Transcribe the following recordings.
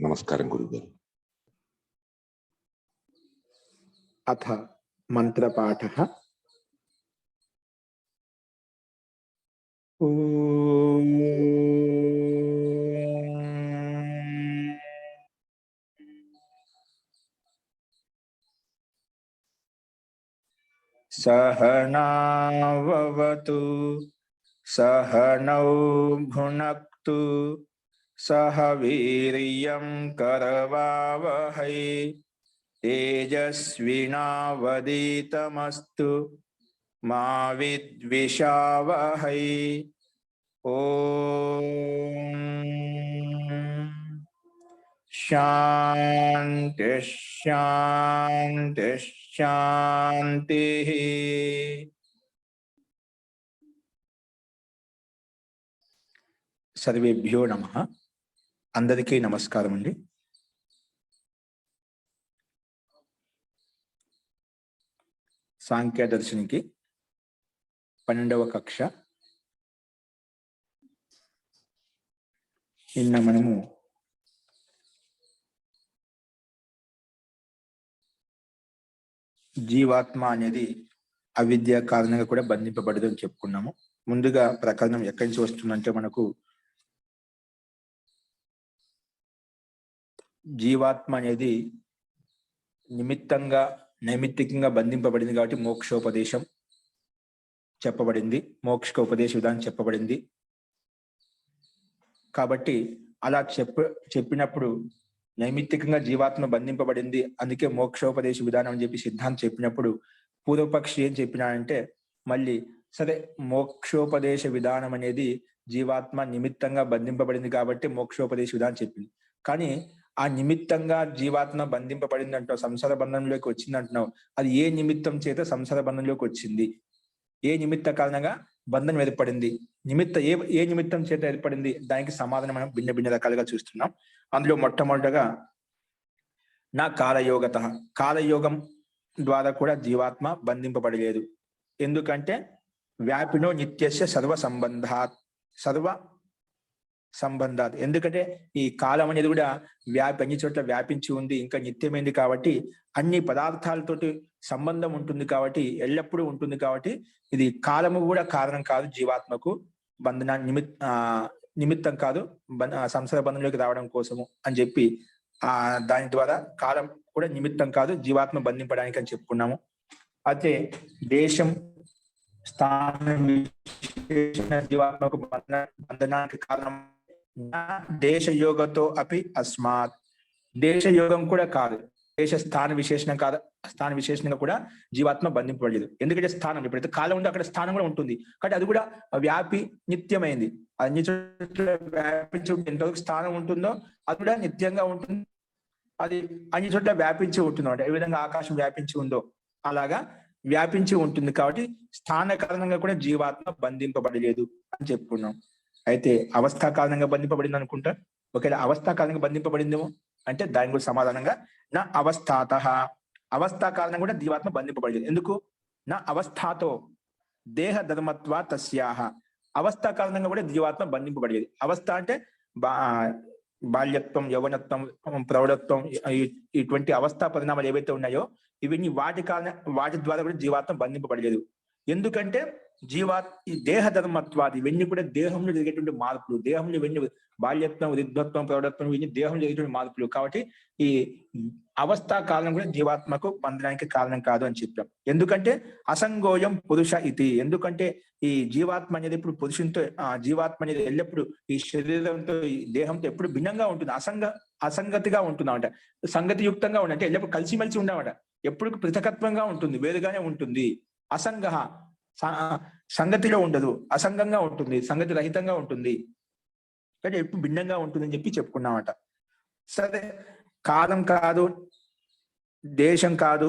నమస్కారం గురుగారు. అథ మంత్రపాఠః. ఓం సహనావవతు సహనౌ భునక్తు సహ వీర్యం కరవావహై తేజస్వినావదీతమస్తు మా విద్విషావహై. ఓం శాంతి శాంతి శాంతి. సర్వేభ్యో నమః. అందరికీ నమస్కారం అండి. సాంఖ్యదర్శనికి 12వ కక్ష. నిన్న మనము జీవాత్మ అనేది అవిద్య కారణంగా కూడా బంధింపబడదు అని చెప్పుకున్నాము. ముందుగా ప్రకరణం ఎక్కడి నుంచి వస్తుందంటే, మనకు జీవాత్మ అనేది నైమిత్తికంగా బంధింపబడింది కాబట్టి మోక్షోపదేశం చెప్పబడింది, మోక్ష ఉపదేశ విధానం చెప్పబడింది. కాబట్టి అలా చెప్పినప్పుడు నైమిత్తికంగా జీవాత్మ బంధింపబడింది, అందుకే మోక్షోపదేశ విధానం అని చెప్పి సిద్ధాంతం చెప్పినప్పుడు పూర్వపక్షి ఏం చెప్పినాడంటే, మళ్ళీ సరే మోక్షోపదేశ విధానం అనేది జీవాత్మ నిమిత్తంగా బంధింపబడింది కాబట్టి మోక్షోపదేశ విధానం చెప్పింది. కానీ ఆ నిమిత్తంగా జీవాత్మ బంధింపబడింది అంటావు, సంసార బంధంలోకి వచ్చింది అంటున్నావు. అది ఏ నిమిత్తం చేత సంసార బంధంలోకి వచ్చింది? ఏ నిమిత్త కారణంగా బంధనం ఏర్పడింది? ఏ నిమిత్తం చేత ఏర్పడింది? దానికి సమాధానం మనం భిన్న భిన్న రకాలుగా చూస్తున్నాం. అందులో మొట్టమొదటగా నా కాలయోగత, కాలయోగం ద్వారా కూడా జీవాత్మ బంధింపబడలేదు. ఎందుకంటే వ్యాపినో నిత్యస్య సర్వ సంబంధాత్. ఎందుకంటే ఈ కాలం అనేది కూడా అన్ని చోట్ల వ్యాపించి ఉంది, ఇంకా నిత్యమైంది కాబట్టి అన్ని పదార్థాలతోటి సంబంధం ఉంటుంది కాబట్టి ఎల్లప్పుడూ ఉంటుంది కాబట్టి ఇది కాలము కూడా కారణం కాదు జీవాత్మకు, బంధన నిమిత్తం కాదు సంసార బంధంలోకి రావడం కోసము అని చెప్పి దాని ద్వారా కాలం కూడా నిమిత్తం కాదు జీవాత్మ బంధింపడానికి అని చెప్పుకున్నాము. అయితే దేశం స్థానం జీవాత్మకు బంధనానికి కారణం దేశయోగతో అపి అస్మాత్. దేశయోగం కూడా కాదు, దేశ స్థాన విశేషణంగా కూడా జీవాత్మ బంధింపబడలేదు. ఎందుకంటే స్థానం ఎప్పుడైతే కాలం ఉందో అక్కడ స్థానం కూడా ఉంటుంది కాబట్టి అది కూడా వ్యాపి నిత్యమైంది. అన్ని చోట్ల వ్యాపించి ఎంతవరకు స్థానం ఉంటుందో అది కూడా నిత్యంగా ఉంటుంది, అది అన్ని చోట్ల వ్యాపించి ఉంటుంది. అంటే ఏ విధంగా ఆకాశం వ్యాపించి ఉందో అలాగా వ్యాపించి ఉంటుంది కాబట్టి స్థాన కారణంగా కూడా జీవాత్మ బంధింపబడలేదు అని చెప్పుకున్నాం. అయితే అవస్థా కారణంగా బంధింపబడింది అనుకుంటా. ఒకవేళ అవస్థా కారణంగా బంధింపబడిందేమో అంటే దాని కూడా సమాధానంగా నా అవస్థాత, అవస్థా కారణంగా కూడా జీవాత్మ బంధింపబడలేదు. ఎందుకు? నా అవస్థాతో దేహ ధర్మత్వ తస్యాహ, అవస్థా కారణంగా కూడా జీవాత్మ బంధింపబడలేదు. అవస్థ అంటే బాల్యత్వం, యౌవనత్వం, ప్రౌఢత్వం, ఇటువంటి అవస్థా పరిణామాలు ఏవైతే ఉన్నాయో ఇవన్నీ వాటి ద్వారా కూడా జీవాత్మ బంధింపబడలేదు. ఎందుకంటే ఈ దేహ ధర్మత్వాది ఇవన్నీ కూడా దేహంలో జరిగేటువంటి మార్పులు, దేహంలో ఇవన్నీ బాల్యత్వం, వృద్ధత్వం, ప్రౌఢత్వం ఇవన్నీ దేహంలో జరిగేటువంటి మార్పులు కాబట్టి ఈ అవస్థా కారణం కూడా జీవాత్మకు బంధనానికి కారణం కాదు అని చెప్పాం. ఎందుకంటే అసంగోయం పురుష ఇది, ఎందుకంటే ఈ జీవాత్మ అనేది ఇప్పుడు పురుషునితో, జీవాత్మ అనేది ఎల్లప్పుడు ఈ శరీరంతో ఈ దేహంతో ఎప్పుడు భిన్నంగా ఉంటుంది, అసంగతిగా ఉంటుందన్నమాట. సంగతియుక్తంగా ఉండే అంటే ఎల్లప్పుడు కలిసిమెలిసి ఉండమాట, ఎప్పుడు పృథకత్వంగా ఉంటుంది, వేరుగానే ఉంటుంది. అసంగ సంగతిలో ఉండదు, అసంగంగా ఉంటుంది, సంగతి రహితంగా ఉంటుంది, కానీ ఎప్పుడు భిన్నంగా ఉంటుందని చెప్పి చెప్పుకున్నామట. సరే కాలం కాదు, దేశం కాదు,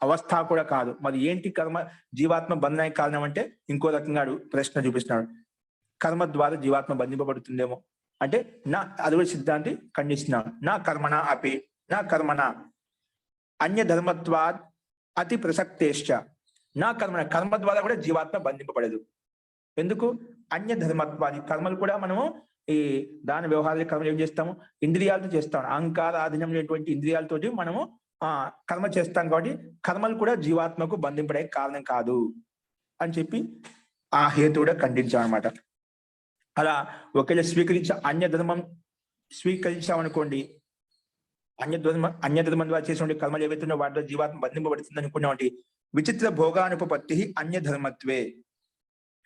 అవస్థ కూడా కాదు, మరి ఏంటి కర్మ జీవాత్మ బంధనానికి కారణం అంటే ఇంకో రకంగా ప్రశ్న చూపిస్తున్నాడు. కర్మ ద్వారా జీవాత్మ బంధింపబడుతుందేమో అంటే అది కూడా సిద్ధాంతి ఖండిస్తున్నాడు. నా కర్మణ అన్య ధర్మత్వాద్ అతి ప్రసక్తేశ్చ. నా కర్మ ద్వారా కూడా జీవాత్మ బంధింపబడదు. ఎందుకు? అన్య ధర్మత్వాది కర్మలు కూడా మనము ఈ దాన వ్యవహారాల కర్మలు ఏం చేస్తాము? ఇంద్రియాలతో చేస్తాం. అహంకార ఆధీనమైనటువంటి ఇంద్రియాలతోటి మనము కర్మ చేస్తాం. కాబట్టి కర్మలు కూడా జీవాత్మకు బంధింపడే కారణం కాదు అని చెప్పి ఆ హేతు కూడా ఖండించామన్నమాట. అలా ఒకవేళ అన్య ధర్మం స్వీకరించామనుకోండి, అన్య ధర్మం ద్వారా చేసినటువంటి కర్మలు ఏవైతున్నా వాటిలో జీవాత్మ బంధింపబడుతుంది అనుకున్నటువంటి విచిత్ర భోగానుపత్తి అన్య ధర్మత్వే.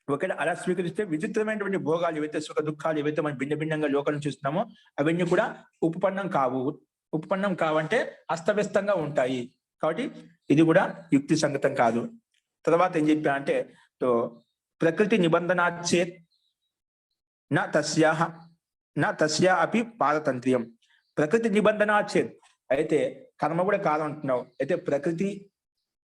ఒకవేళ అలా స్వీకరిస్తే విచిత్రమైనటువంటి భోగాలు ఏవైతే సుఖ దుఃఖాలు ఏవైతే మనం భిన్న భిన్నంగా లోకం చూస్తున్నామో అవన్నీ కూడా ఉపపన్నం కావంటే అస్తవ్యస్తంగా ఉంటాయి. కాబట్టి ఇది కూడా యుక్తి సంగతం కాదు. తర్వాత ఏం చెప్పా అంటే ప్రకృతి నిబంధనాచేత్ నా తస్యా అపి పారతంత్ర్యం. ప్రకృతి నిబంధనాచేత్ అయితే కర్మ కూడా కారణం అంటున్నావు. అయితే ప్రకృతి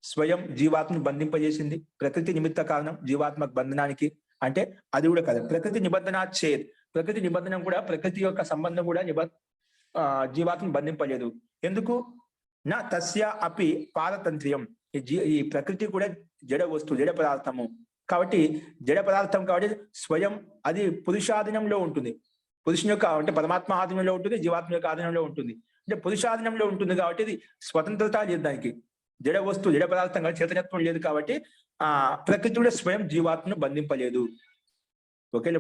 స్వయం జీవాత్మను బంధింపజేసింది. ప్రకృతి నిమిత్త కారణం జీవాత్మ బంధనానికి అంటే అది కూడా కాదు. ప్రకృతి నిబంధనాచేత్, ప్రకృతి నిబంధన కూడా, ప్రకృతి యొక్క సంబంధం కూడా జీవాత్మను బంధింపలేదు. ఎందుకు? నా తస్య అపి పారతంత్ర్యం. ఈ ప్రకృతి కూడా జడ వస్తువు, జడ పదార్థము కాబట్టి, జడ పదార్థం కాబట్టి స్వయం అది పురుషాధీనంలో ఉంటుంది. పురుషుని యొక్క అంటే పరమాత్మ ఆధీనంలో ఉంటుంది, జీవాత్మ యొక్క ఆధీనంలో ఉంటుంది. అంటే పురుషాధీనంలో ఉంటుంది కాబట్టి ఇది స్వతంత్రత లేదు దానికి. జడ వస్తువు, జడ పదార్థం కాబట్టి చైతన్యత్వం లేదు కాబట్టి ప్రకృతి కూడా స్వయం జీవాత్మను బంధింపలేదు. ఒకవేళ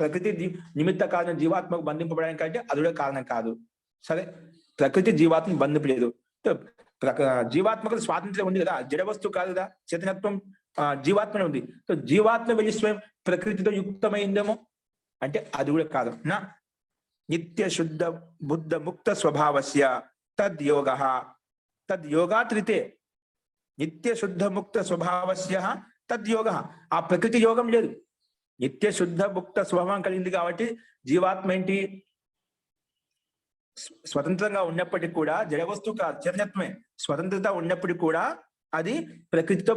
ప్రకృతి నిమిత్త కారణం జీవాత్మకు బంధింపబడడానికి అంటే అది కూడా కారణం కాదు. సరే, ప్రకృతి జీవాత్మను బంధింపలేదు. జీవాత్మకు స్వాతంత్ర్యం ఉంది కదా, జడ వస్తువు కాదు కదా, చైతన్యత్వం జీవాత్మనే ఉంది. సో జీవాత్మ వెళ్ళి స్వయం ప్రకృతితో యుక్తమైందేమో అంటే అది కూడా కాదు. నా నిత్య శుద్ధ బుద్ధ ముక్త స్వభావస్య తద్యోగాత్రితే. నిత్య శుద్ధ ముక్త స్వభావస్య తద్యోగ. ఆ ప్రకృతి యోగం లేదు. నిత్య శుద్ధ ముక్త స్వభావం కలిగింది కాబట్టి జీవాత్మ ఏంటి? స్వతంత్రంగా ఉన్నప్పటికీ కూడా, జడ వస్తువు కాదు, చైతన్యత్వమే. స్వతంత్రత ఉన్నప్పటికీ కూడా అది ప్రకృతితో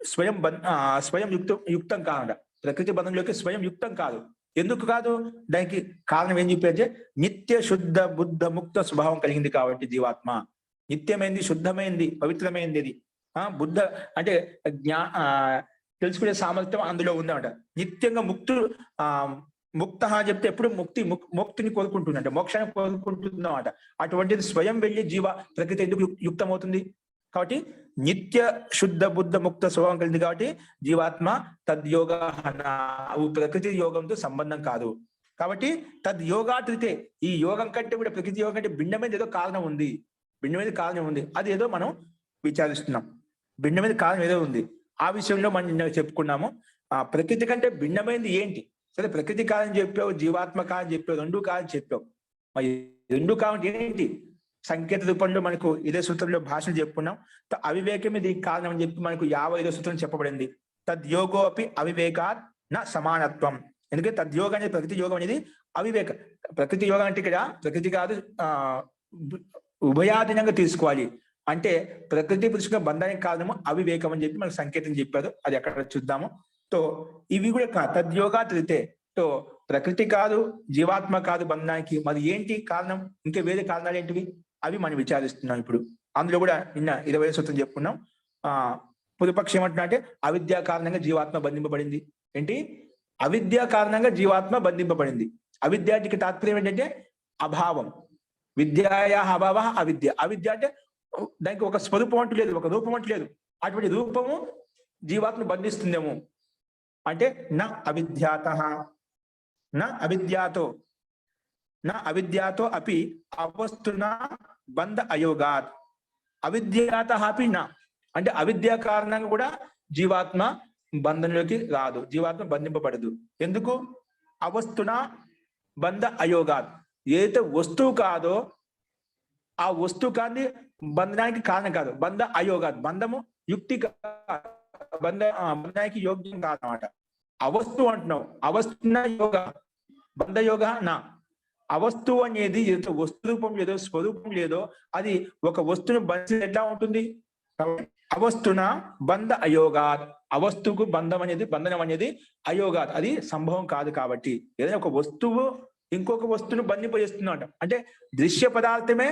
స్వయం యుక్తం కాదు. ప్రకృతి బంధంలోకి స్వయం యుక్తం కాదు. ఎందుకు కాదు? దానికి కారణం ఏం చెప్పేది? నిత్య శుద్ధ బుద్ధ ముక్త స్వభావం కలిగింది కాబట్టి జీవాత్మ నిత్యమైంది, శుద్ధమైంది, పవిత్రమైంది. ఇది బుద్ధ అంటే తెలుసుకునే సామర్థ్యం అందులో ఉందన్నమాట. నిత్యంగా ముక్త చెప్తే ఎప్పుడు ముక్తిని కోరుకుంటుందంట, మోక్షాన్ని కోరుకుంటుందన్నమాట. అటువంటిది స్వయం వెళ్ళి ప్రకృతి ఎందుకు యుక్తమవుతుంది? కాబట్టి నిత్య శుద్ధ బుద్ధ ముక్త స్వభావం కలిగింది కాబట్టి జీవాత్మ తద్యోగ, ప్రకృతి యోగంతో సంబంధం కాదు. కాబట్టి తద్యోగాత్రితే, ఈ యోగం కంటే కూడా ప్రకృతి యోగం కంటే భిన్నమైన ఏదో కారణం ఉంది. భిన్నమైన కారణం ఉంది, అది ఏదో మనం విచారిస్తున్నాం. భిన్నమైన కారణం ఏదో ఉంది, ఆ విషయంలో మనం నిన్న చెప్పుకున్నాము. ప్రకృతి కంటే భిన్నమైనది ఏంటి? సరే, ప్రకృతి కారణం చెప్పావు, జీవాత్మ కారణం చెప్పావు, రెండు కారణం చెప్పావు. మరి రెండు కారణం ఏంటి? సంకేత రూపంలో మనకు ఇదే సూత్రంలో భాషను చెప్పుకున్నాం. అవివేకమే దీనికి కారణం అని చెప్పి మనకు 55వ సూత్రం చెప్పబడింది. తద్యోగో అపి అవివేకాత్ నా సమానత్వం. ఎందుకంటే తద్యోగం అనేది, ప్రకృతి యోగం అనేది అవివేక. ప్రకృతి యోగం అంటే ఇక్కడ ప్రకృతి కాదు, ఉభయాధీనంగా తీసుకోవాలి. అంటే ప్రకృతి పురుషుగా బంధానికి కారణము అవివేకం అని చెప్పి మనకు సంకేతం చెప్పారు. అది అక్కడ చూద్దాము. ఇవి కూడా తద్యోగా తెలితే ప్రకృతి కాదు, జీవాత్మ కాదు బంధానికి. మరి ఏంటి కారణం? ఇంకా వేరే కారణాలు ఏంటివి? అవి మనం విచారిస్తున్నాం ఇప్పుడు. అందులో కూడా నిన్న 20వ సూత్రం చెప్పుకున్నాం. పూర్వపక్షం ఏమంటున్నా అంటే అవిద్యా కారణంగా జీవాత్మ బంధింపబడింది. ఏంటి? అవిద్యా కారణంగా జీవాత్మ బంధింపబడింది. అవిద్యానికి తాత్పర్యం ఏంటంటే అభావం. విద్యాయా అభావ అవిద్య. అవిద్య అంటే దానికి ఒక స్వరూపం అంటూ లేదు, ఒక రూపం అంటూ లేదు. అటువంటి రూపము జీవాత్మ బంధిస్తుందేమో అంటే నా అవిద్యాతో అపి అవస్తున బంధ అయోగాత్. అవిద్యాత అపి నా అంటే అవిద్యా కారణంగా కూడా జీవాత్మ బంధంలోకి రాదు, జీవాత్మ బంధింపబడదు. ఎందుకు? అవస్తున బంధ అయోగాత్. ఏదైతే వస్తువు కాదో ఆ వస్తువు కాని బంధనానికి కారణం కాదు. బంధ అయోగాత్, బంధము యుక్తి బంధానికి యోగ్యం కాదన్నమాట. అవస్తువు అంటున్నావు, అవస్తున్న యోగ బంధ యోగ నా. అవస్తువు అనేది ఏదో వస్తు రూపం లేదో, స్వరూపం లేదో, అది ఒక వస్తువును బంధం ఎట్లా ఉంటుంది? అవస్తున బంధ అయోగాత్. అవస్తువుకు బంధనం అనేది అయోగాత్, అది సంభవం కాదు. కాబట్టి ఏదైనా ఒక వస్తువు ఇంకొక వస్తువును బంధింపజేస్తుందట. అంటే దృశ్య పదార్థమే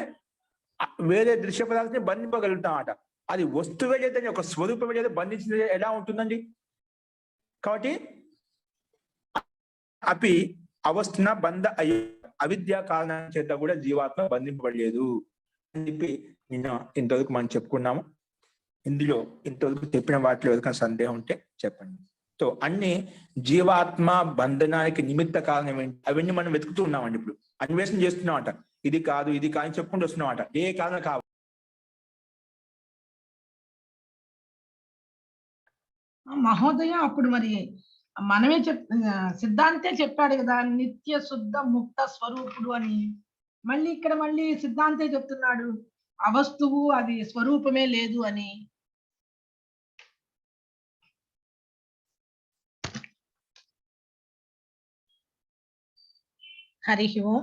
వేరే దృశ్య పదార్థాన్ని బంధింపగలుగుతామట. అది వస్తువే లేదా ఒక స్వరూపమే లేదా బంధించింది ఎలా ఉంటుందండి? కాబట్టి అపి అవస్థన బంధ అయ్యే అవిద్యా కారణం చేత కూడా జీవాత్మ బంధింపబడలేదు అని చెప్పి నిన్న ఇంతవరకు మనం చెప్పుకున్నాము. ఇందులో ఇంతవరకు చెప్పిన వాటిలో ఎవరికైనా సందేహం ఉంటే చెప్పండి. సో అన్ని జీవాత్మ బంధనానికి నిమిత్త కారణం ఏంటి అవన్నీ మనం వెతుకుతూ ఉన్నామండి. ఇప్పుడు అన్వేషణ చేస్తున్నామట, ఇది కాదు ఇది కాదు చెప్పుకుంటూ వస్తున్నామట. ఏ కారణం కాదు మహోదయ. అప్పుడు మరి మనమే సిద్ధాంతే చెప్పాడు కదా నిత్య శుద్ధ ముక్త స్వరూపుడు అని. మళ్ళీ ఇక్కడ మళ్ళీ సిద్ధాంతే చెప్తున్నాడు అవస్తువు అది స్వరూపమే లేదు అని. హరి ఓం.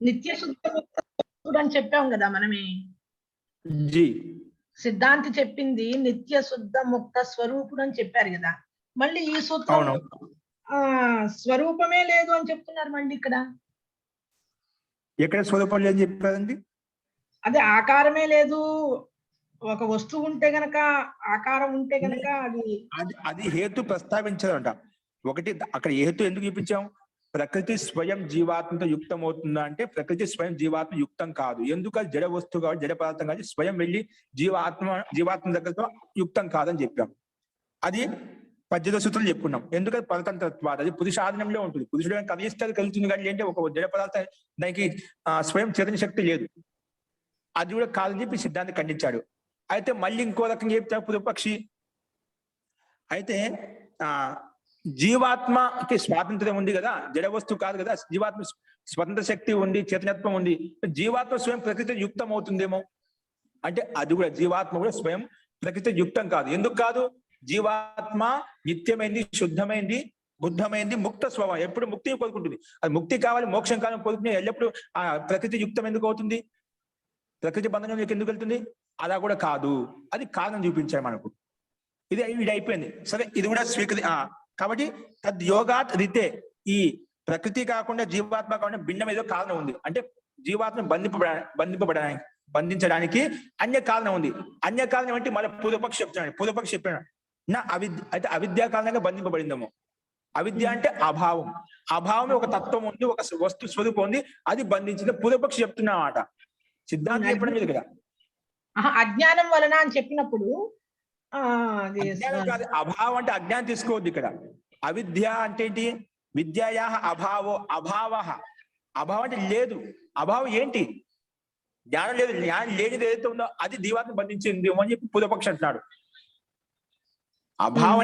నిత్య శుద్ధ ముక్త అని చెప్పాం కదా మనమే. జీ సిద్ధాంతి చెప్పింది నిత్య శుద్ధ ముక్త స్వరూపుడు అని చెప్పారు కదా. మళ్ళీ ఈ సూత్రం స్వరూపమే లేదు అని చెప్తున్నారు మళ్ళీ ఇక్కడ. ఎక్కడ స్వరూపం లేదని చెప్పారండి? అదే ఆకారమే లేదు. ఒక వస్తువు ఉంటే గనక ఆకారం ఉంటే గనక అది హేతు ప్రస్తావించదంట. ఒకటి అక్కడ హేతు ఎందుకు చూపించాం? ప్రకృతి స్వయం జీవాత్మతో యుక్తం అవుతుందా అంటే ప్రకృతి స్వయం జీవాత్మ యుక్తం కాదు. ఎందుకు? అది జడ వస్తువు కాదు, జడ పదార్థం కాదు. స్వయం వెళ్ళి జీవాత్మ దగ్గరతో యుక్తం కాదని చెప్పాం. అది 18వ సూత్రం చెప్పుకున్నాం. ఎందుకంటే పరతంత్రత్వాది అది పురుషాధీనంలో ఉంటుంది. పురుషుడు కలిగిస్తే అది కలుగుతుంది కానీ ఏంటంటే ఒక జడ పదార్థం దానికి స్వయం చైతన్య శక్తి లేదు. అది కూడా కాదని చెప్పి సిద్ధాంతం ఖండించాడు. అయితే మళ్ళీ ఇంకో రకంగా చెప్తాడు పూర్వపక్షి. అయితే జీవాత్మకి స్వాతంత్ర్యం ఉంది కదా, జడ వస్తువు కాదు కదా. జీవాత్మ స్వతంత్ర శక్తి ఉంది, చైతన్యత్వం ఉంది. జీవాత్మ స్వయం ప్రకృతి యుక్తం అవుతుందేమో అంటే అది కూడా జీవాత్మ కూడా స్వయం ప్రకృతి యుక్తం కాదు. ఎందుకు కాదు? జీవాత్మ నిత్యమైంది, శుద్ధమైంది, బుద్ధమైంది, ముక్త స్వభావం. ఎప్పుడు ముక్తిని కోరుకుంటుంది. అది ముక్తి కావాలి, మోక్షం కాలం కోరుకునే ఎల్లప్పుడు ఆ ప్రకృతి యుక్తం ఎందుకు అవుతుంది? ప్రకృతి బంధనంలోకి ఎందుకు వెళ్తుంది? అలా కూడా కాదు. అది కారణం చూపించారు మనకు. ఇది అయిపోయింది. సరే, ఇది కూడా కాబట్టి తద్యోగాత్ రీతే ఈ ప్రకృతి కాకుండా జీవాత్మ కాకుండా భిన్నం ఏదో కారణం ఉంది. అంటే జీవాత్మ బంధించడానికి అన్య కారణం ఉంది. అన్య కారణం అంటే మళ్ళీ పూర్వపక్షి చెప్పాడు నా అయితే అవిద్యా కారణంగా బంధింపబడిందేమో. అవిద్య అంటే అభావం. అభావమే ఒక తత్వం ఉంది, ఒక వస్తు స్వరూపం ఉంది, అది బంధించింది. పూర్వపక్షి చెప్తున్నమాట. సిద్ధాంతం చెప్పడం లేదు కదా. అజ్ఞానం వలన అని చెప్పినప్పుడు అభావం అంటే అజ్ఞానం తీసుకోవద్దు ఇక్కడ. అవిద్య అంటే ఏంటి? విద్యయా అభావో అభావ. అభావం అంటే లేదు. అభావం ఏంటి? జ్ఞానం లేదు. జ్ఞానం లేనిది ఏదైతే ఉందో అది జీవాత్మ బంధించింది అని చెప్పి పూర్వపక్షి అంటున్నాడు. అభావం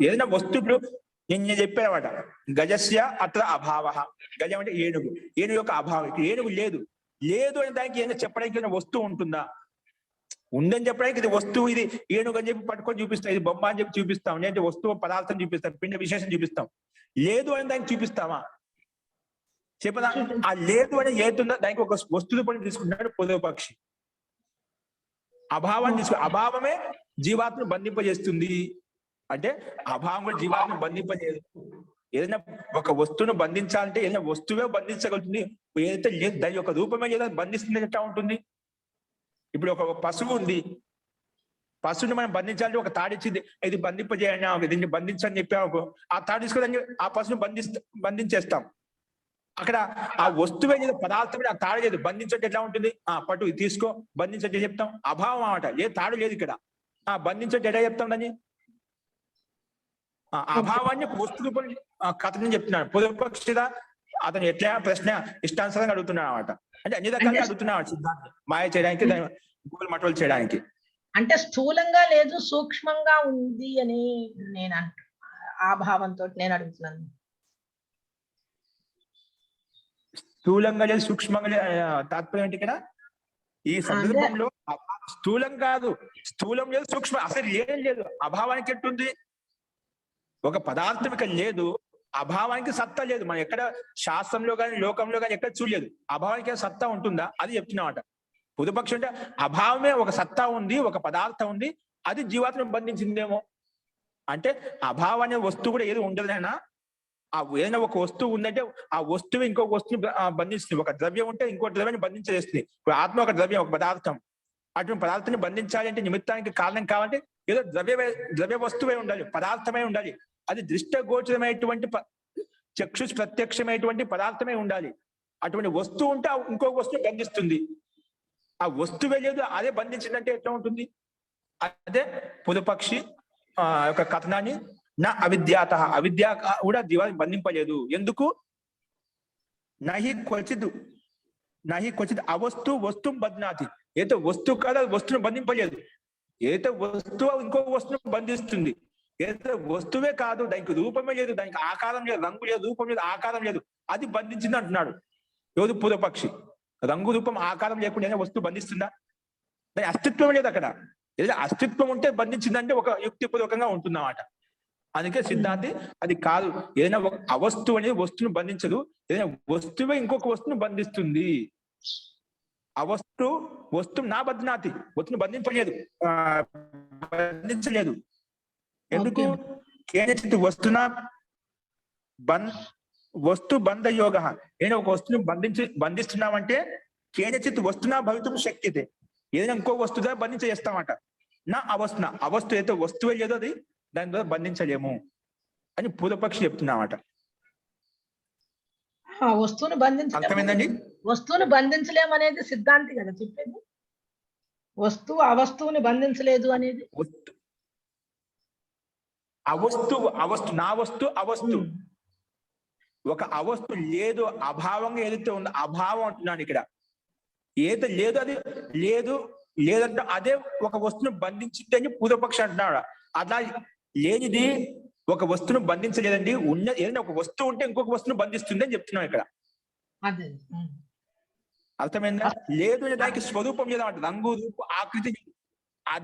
ఏదైనా వస్తువులు నేను చెప్పానమాట. గజస్య అత్ర అభావ. గజం అంటే ఏనుగు. ఏనుగు యొక్క అభావం. ఏనుగు లేదు. లేదు అనే దానికి ఏదైనా చెప్పడానికి ఏదైనా వస్తువు ఉంటుందా? ఉందని చెప్పడానికి ఇది వస్తువు, ఇది ఏనుగు అని చెప్పి పట్టుకొని చూపిస్తాం, ఇది బొమ్మ అని చెప్పి చూపిస్తాం, లేదంటే వస్తువు పదార్థం చూపిస్తాం, పిండ విశేషం చూపిస్తాం. లేదు అని దానికి చూపిస్తామా? చెప్పదా? ఆ లేదు అని ఏతుందో దానికి ఒక వస్తువు పని తీసుకుంటున్నాడు పూర్వపక్షి. అభావాన్ని తీసుకు అభావమే జీవాత్మను బంధింపజేస్తుంది. అంటే అభావం కూడా జీవాత్మను బంధింపజేయదు. ఏదైనా ఒక వస్తువును బంధించాలంటే ఏదైనా వస్తువే బంధించగలుగుతుంది. ఏదైతే లేదు దాని యొక్క రూపమే లేదా బంధిస్తుంది ఎట్లా ఉంటుంది? ఇప్పుడు ఒక పశువు ఉంది. పశువుని మనం బంధించాలంటే ఒక తాడిచ్చింది, ఇది బంధింపజేయండి, దీన్ని బంధించని చెప్పాము. ఆ తాడు తీసుకొని ఆ పశువుని బంధించేస్తాం. అక్కడ ఆ వస్తువే లేదు, పదార్థమే, ఆ తాడు లేదు. బంధించంటే ఎట్లా ఉంటుంది? పట్టు తీసుకో, బంధించంటే చెప్తాం. అభావం అన్నమాట. ఏ తాడు లేదు ఇక్కడ. బంధించంటే ఎట్లా చెప్తాం దాన్ని? అభావాన్ని వస్తువు కథని చెప్తున్నాడు పూర్వపక్షిగా. అతను ఎట్లా ప్రశ్న ఇష్టానుసారంగా అడుగుతున్నాడు అనమాట. అంటే అన్ని రకాలుగా అడుగుతున్నాడు సిద్ధాంతం, మాయ చేయడానికి, దాని గూగుల్ మటోలు చేయడానికి. అంటే స్థూలంగా లేదు, సూక్ష్మంగా ఉంది అని నేను ఆ భావంతో నేను అడుగుతున్నాను. స్థూలంగా లేదు, సూక్ష్మంగా లేదు తాత్పర్యం ఏంటి ఇక్కడ? ఈ సందర్భంలో స్థూలం కాదు, స్థూలం లేదు, సూక్ష్మం అసలు ఏం లేదు. అభావానికి ఎట్టుంది? ఒక పదార్థం ఇక్కడ లేదు, అభావానికి సత్తా లేదు. మనం ఎక్కడ శాస్త్రంలో కానీ లోకంలో కానీ ఎక్కడ చూడలేదు. అభావానికి సత్తా ఉంటుందా? అది చెప్తున్నమాట పూర్వపక్షం. అంటే అభావమే ఒక సత్తా ఉంది, ఒక పదార్థం ఉంది, అది జీవాత్మను బంధించిందేమో. అంటే అభావం అనే వస్తువు కూడా ఏది ఉండదైనా ఆ ఏదైనా ఒక వస్తువు ఉందంటే ఆ వస్తువు ఇంకొక వస్తువుని బంధిస్తుంది. ఒక ద్రవ్యం ఉంటే ఇంకో ద్రవ్యాన్ని బంధించేస్తుంది. ఇప్పుడు ఆత్మ ఒక ద్రవ్యం, ఒక పదార్థం. అటువంటి పదార్థాన్ని బంధించాలి అంటే నిమిత్తానికి కారణం కావాలంటే ఏదో ద్రవ్య వస్తువే ఉండాలి, పదార్థమే ఉండాలి. అది దృష్టగోచరమైనటువంటి చక్షుష్ ప్రత్యక్షమైనటువంటి పదార్థమే ఉండాలి. అటువంటి వస్తువు ఉంటే ఇంకొక వస్తువు బంధిస్తుంది. ఆ వస్తువే లేదు, అదే బంధించిందంటే ఎట్లా ఉంటుంది? అదే పూర్వపక్షి యొక్క కథనాన్ని నా అవిద్యాత, అవిద్య కూడా జీవాన్ని బంధింపలేదు. ఎందుకు? నహి క్వచిత్ అవస్తు వస్తు బధ్నాతి. ఏదో వస్తువు కాదు అది వస్తువును బంధింపలేదు. ఏదో వస్తువు ఇంకొక వస్తువును బంధిస్తుంది. ఏదో వస్తువే కాదు, దానికి రూపమే లేదు, దానికి ఆకారం లేదు, రంగు లేదు, రూపం లేదు, ఆకారం లేదు, అది బంధించింది అంటున్నాడు ఎవరు? పూర్వపక్షి. రంగు రూపం ఆకారం లేకుండా వస్తువు బంధిస్తుందా? దాని అస్తిత్వం లేదు అక్కడ. ఏదైనా అస్తిత్వం ఉంటే బంధించిందంటే ఒక యుక్తిపూర్వకంగా ఉంటుందన్నమాట. అందుకే సిద్ధాంతి అది కాదు. ఏదైనా ఒక అవస్తువు అనేది వస్తువును బంధించదు, ఏదైనా వస్తువే ఇంకొక వస్తువును బంధిస్తుంది. వస్తువు నా బధ్నాతి, వస్తువును బంధించలేదు. ఎందుకు? కేనచిత్ వస్తున వస్తు బంధ యోగ. నేను ఒక వస్తువును బంధిస్తున్నామంటే కేనచిత్ వస్తునా భవితం శక్యతే. ఏదైనా ఇంకో వస్తువు ద్వారా బంధించేస్తామట. నా అవస్తు అయితే వస్తువే లేదో అది దాని ద్వారా బంధించలేము అని పూర్వపక్షి చెప్తున్నామట. వస్తువును అర్థమైందండి? వస్తువును బంధించలేమనేది సిద్ధాంతి కదా చెప్పేది. వస్తువు అవస్తువుని బంధించలేదు అనేది నా అవస్తు ఒక అవస్తు లేదు, అభావంగా ఏదైతే ఉందో అభావం అంటున్నాను ఇక్కడ. ఏదో లేదు అది లేదంటే అదే ఒక వస్తువును బంధించింది అని పూర్వపక్షి అంటున్నాడు. అలా లేనిది ఒక వస్తువును బంధించలేదండి. ఏదైనా ఒక వస్తువు ఉంటే ఇంకొక వస్తువును బంధిస్తుంది అని చెప్తున్నాం ఇక్కడ. అర్థమైందా? లేదు దానికి స్వరూపం లేదంట, రంగు రూపు ఆకృతి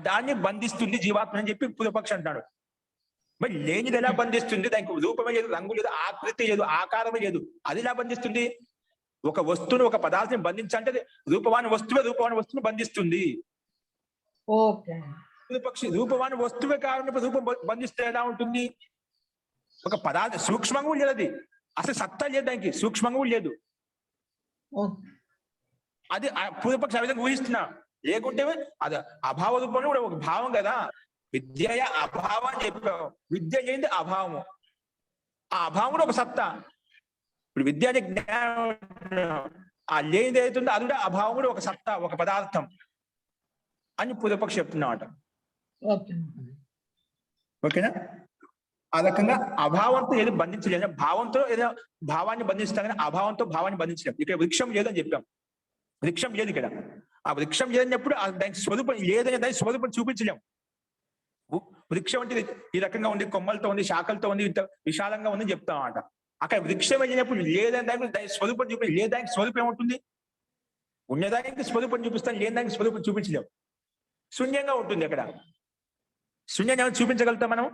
దాన్ని బంధిస్తుంది జీవాత్మ అని చెప్పి పూర్వపక్షి అంటున్నాడు. మరి లేనిది ఎలా బంధిస్తుంది? దానికి రూపమే లేదు, రంగు లేదు, ఆకృతి లేదు, ఆకారమే లేదు, అది ఎలా బంధిస్తుంది? ఒక వస్తువును ఒక పదార్థం బంధించాలంటే రూపవాని వస్తువును బంధిస్తుంది. పూర్వపక్షి రూపవాని వస్తువే కారణం రూపం బంధిస్తే ఎలా ఉంటుంది? ఒక పదార్థం సూక్ష్మంగా లేదు, అది అసలు సత్తా లేదు, దానికి సూక్ష్మంగా లేదు. అది పూర్వపక్షి ఆ విధంగా ఊహిస్తున్నా. లేకుంటే అది అభావ రూపంలో కూడా ఒక భావం కదా. విద్య అభావం అని చెప్పావు, విద్య ఏంటి? అభావము. ఆ అభావం కూడా ఒక సత్తా. ఇప్పుడు విద్య అనే జ్ఞానం ఆ లేనిది ఏదైతుందో అది కూడా అభావం కూడా ఒక సత్తా, ఒక పదార్థం అని పూర్వపక్షి చెప్తున్నమాట. ఓకేనా? ఆ రకంగా అభావంతో ఏదో బంధించలేదు, భావంతో ఏదో భావాన్ని బంధిస్తానని అభావంతో భావాన్ని బంధించలేము. ఇక్కడ వృక్షం లేదని చెప్పాం, వృక్షం లేదు ఇక్కడ. ఆ వృక్షం లేదన్నప్పుడు దానికి స్వరూపం లేదని దాని స్వరూపం చూపించలేము. వృక్షం అంటే ఈ రకంగా ఉంది, కొమ్మలతో ఉంది, శాఖలతో ఉంది, ఇంత విశాలంగా ఉంది చెప్తాం అన్నమాట. అక్కడ వృక్షం వెళ్ళినప్పుడు లేదని దాని స్వరూపం చూపించి లేదానికి స్వరూపం ఏముంటుంది? ఉన్నదానికి స్వరూపం చూపిస్తాను, లేదానికి స్వరూపం చూపించలేము. శూన్యంగా ఉంటుంది అక్కడ. శూన్యాన్ని ఏమైనా చూపించగలుగుతాం మనం?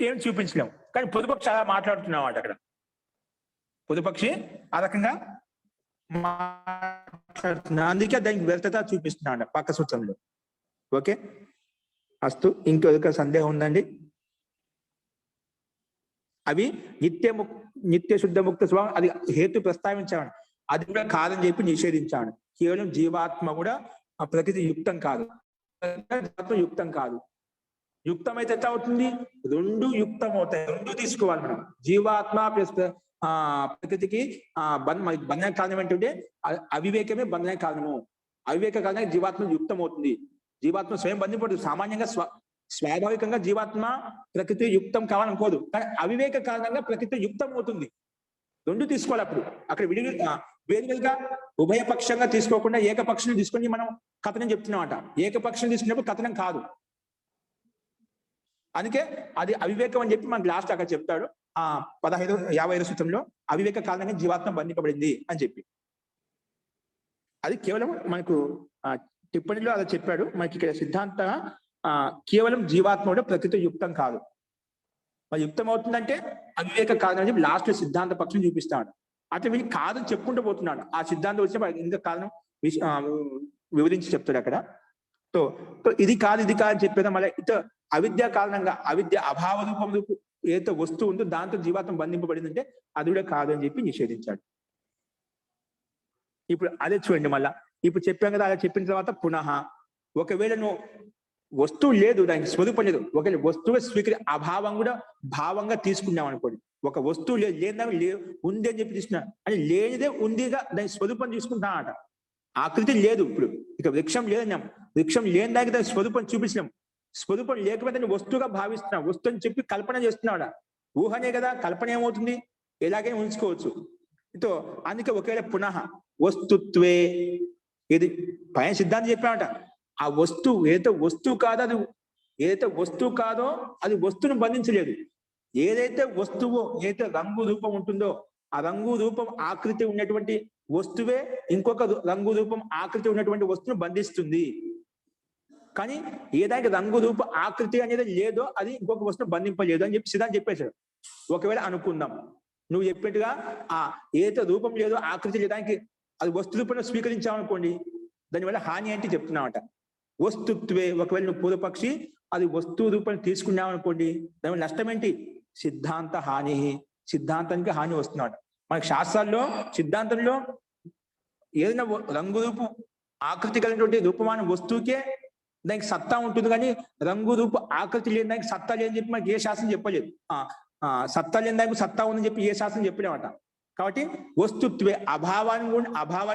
ఏం చూపించలేము. కానీ పొదుపక్షి అలా మాట్లాడుతున్నాం అక్కడ. పొదుపక్షి ఆ రకంగా మాట్లాడుతున్నా, అందుకే దానికి వ్యర్థత చూపిస్తున్నాడు పక్క సూత్రంలో. ఓకే, అస్తు. ఇంకొక సందేహం ఉందండి? అవి నిత్య శుద్ధ ముక్త స్వభావం, అది హేతు ప్రస్తావించాడు, అది కూడా కాదని చెప్పి నిషేధించాడు. కేవలం జీవాత్మ కూడా ప్రకృతి యుక్తం కాదు, యుక్తం కాదు. యుక్తం అయితే ఎట్లా అవుతుంది? రెండు యుక్తం అవుతాయి, రెండు తీసుకోవాలి మనం. జీవాత్మ ప్లస్ ప్రకృతికి బంధన కారణం ఏంటంటే అవివేకమే బంధన కారణము. అవివేక కారణంగా జీవాత్మ యుక్తం అవుతుంది. జీవాత్మ స్వయం బంధింపడు. సామాన్యంగా స్వాభావికంగా జీవాత్మ ప్రకృతి యుక్తం కావాలనుకోదు, కానీ అవివేక కారణంగా ప్రకృతి యుక్తం అవుతుంది. రెండు తీసుకోవాలి. అప్పుడు అక్కడ వేరుగా ఉభయపక్షంగా తీసుకోకుండా ఏకపక్షం తీసుకొని మనం కథనం చెప్తున్నామట. ఏకపక్షం తీసుకున్నప్పుడు కథనం కాదు. అందుకే అది అవివేకం అని చెప్పి మనకు లాస్ట్ అక్కడ చెప్తాడు 15-55 సూత్రంలో, అవివేక కారణంగా జీవాత్మ బంధింపబడింది అని చెప్పి. అది కేవలం మనకు టిప్పణిలో అలా చెప్పాడు. మనకి ఇక్కడ సిద్ధాంత కేవలం జీవాత్మ కూడా ప్రకృతి యుక్తం కాదు. మరి యుక్తం అవుతుందంటే అవివేక కారణం అని చెప్పి లాస్ట్ సిద్ధాంత పక్షం చూపిస్తాడు. అట్లా వీళ్ళు కాదని చెప్పుకుంటూ పోతున్నాడు. ఆ సిద్ధాంతం వచ్చి ఇంకా కారణం వివరించి చెప్తాడు అక్కడ. ఇది కాదు అని చెప్పేదా మళ్ళీ అవిద్య కారణంగా, అవిద్య అభావ ఏదైతే వస్తువు ఉందో దాంతో జీవాత్మ బంధింపబడిందంటే అది కూడా కాదు అని చెప్పి నిషేధించాడు. ఇప్పుడు అదే చూడండి మళ్ళా, ఇప్పుడు చెప్పాం కదా, అలా చెప్పిన తర్వాత పునః ఒకవేళ నువ్వు వస్తువు లేదు, దానికి స్వరూపం లేదు, ఒకవేళ వస్తువు అభావం కూడా భావంగా తీసుకున్నాం అనుకోండి. ఒక వస్తువు లేదు, లేదని ఉంది అని చెప్పి తీసుకున్నా అని లేనిదే ఉందిగా దాని స్వరూపం తీసుకుంటానట. ఆకృతి లేదు, ఇప్పుడు ఇక వృక్షం లేదన్నాం, వృక్షం లేని దానికి దాని స్వరూపం చూపించినాం. స్వరూపం లేకపోతే దాన్ని వస్తువుగా భావిస్తున్నాం, వస్తువు అని చెప్పి కల్పన చేస్తున్నాడా. ఊహనే కదా, కల్పన ఏమవుతుంది, ఎలాగైనా ఉంచుకోవచ్చు. ఇతో అందుకే ఒకవేళ పునః వస్తుత్వే, ఇది పైన సిద్ధాంతం చెప్పామట, ఆ వస్తువు ఏదైతే వస్తువు కాదో అది ఏదైతే వస్తువు కాదో అది వస్తువును బంధించలేదు. ఏదైతే వస్తువు ఏదైతే రంగు రూపం ఉంటుందో ఆ రంగు రూపం ఆకృతి ఉన్నటువంటి వస్తువే ఇంకొక రంగు రూపం ఆకృతి ఉన్నటువంటి వస్తువును బంధిస్తుంది. కానీ ఏదైతే రంగు రూప ఆకృతి అనేది లేదో అది ఇంకొక వస్తువు బంధింపలేదు అని చెప్పి సిద్ధాంతం చెప్పేశాడు. ఒకవేళ అనుకుందాం నువ్వు చెప్పినట్టుగా ఆ ఏదైతే రూపం లేదో ఆకృతి లేదానికి అది వస్తు రూపంలో స్వీకరించామనుకోండి, దానివల్ల హాని అంటే చెప్తున్నామట. వస్తుత్వే, ఒకవేళ నువ్వు పూర్వపక్షి అది వస్తువు రూపం తీసుకున్నావు అనుకోండి, దానివల్ల నష్టం ఏంటి, సిద్ధాంత హాని, సిద్ధాంతానికి హాని వస్తున్నాడు. మనకి శాస్త్రాల్లో సిద్ధాంతంలో ఏదైనా రంగు రూపు ఆకృతి కలిగినటువంటి రూపమైన వస్తువుకే దానికి సత్తా ఉంటుంది, కానీ రంగు రూపు ఆకృతి లేని దానికి సత్తా లేదని చెప్పి మనకి ఏ శాస్త్రం చెప్పలేదు. సత్తా లేని దానికి సత్తా ఉందని చెప్పి ఏ శాస్త్రం చెప్పలేమట. కాబట్టి వస్తుత్వే, అభావాన్ని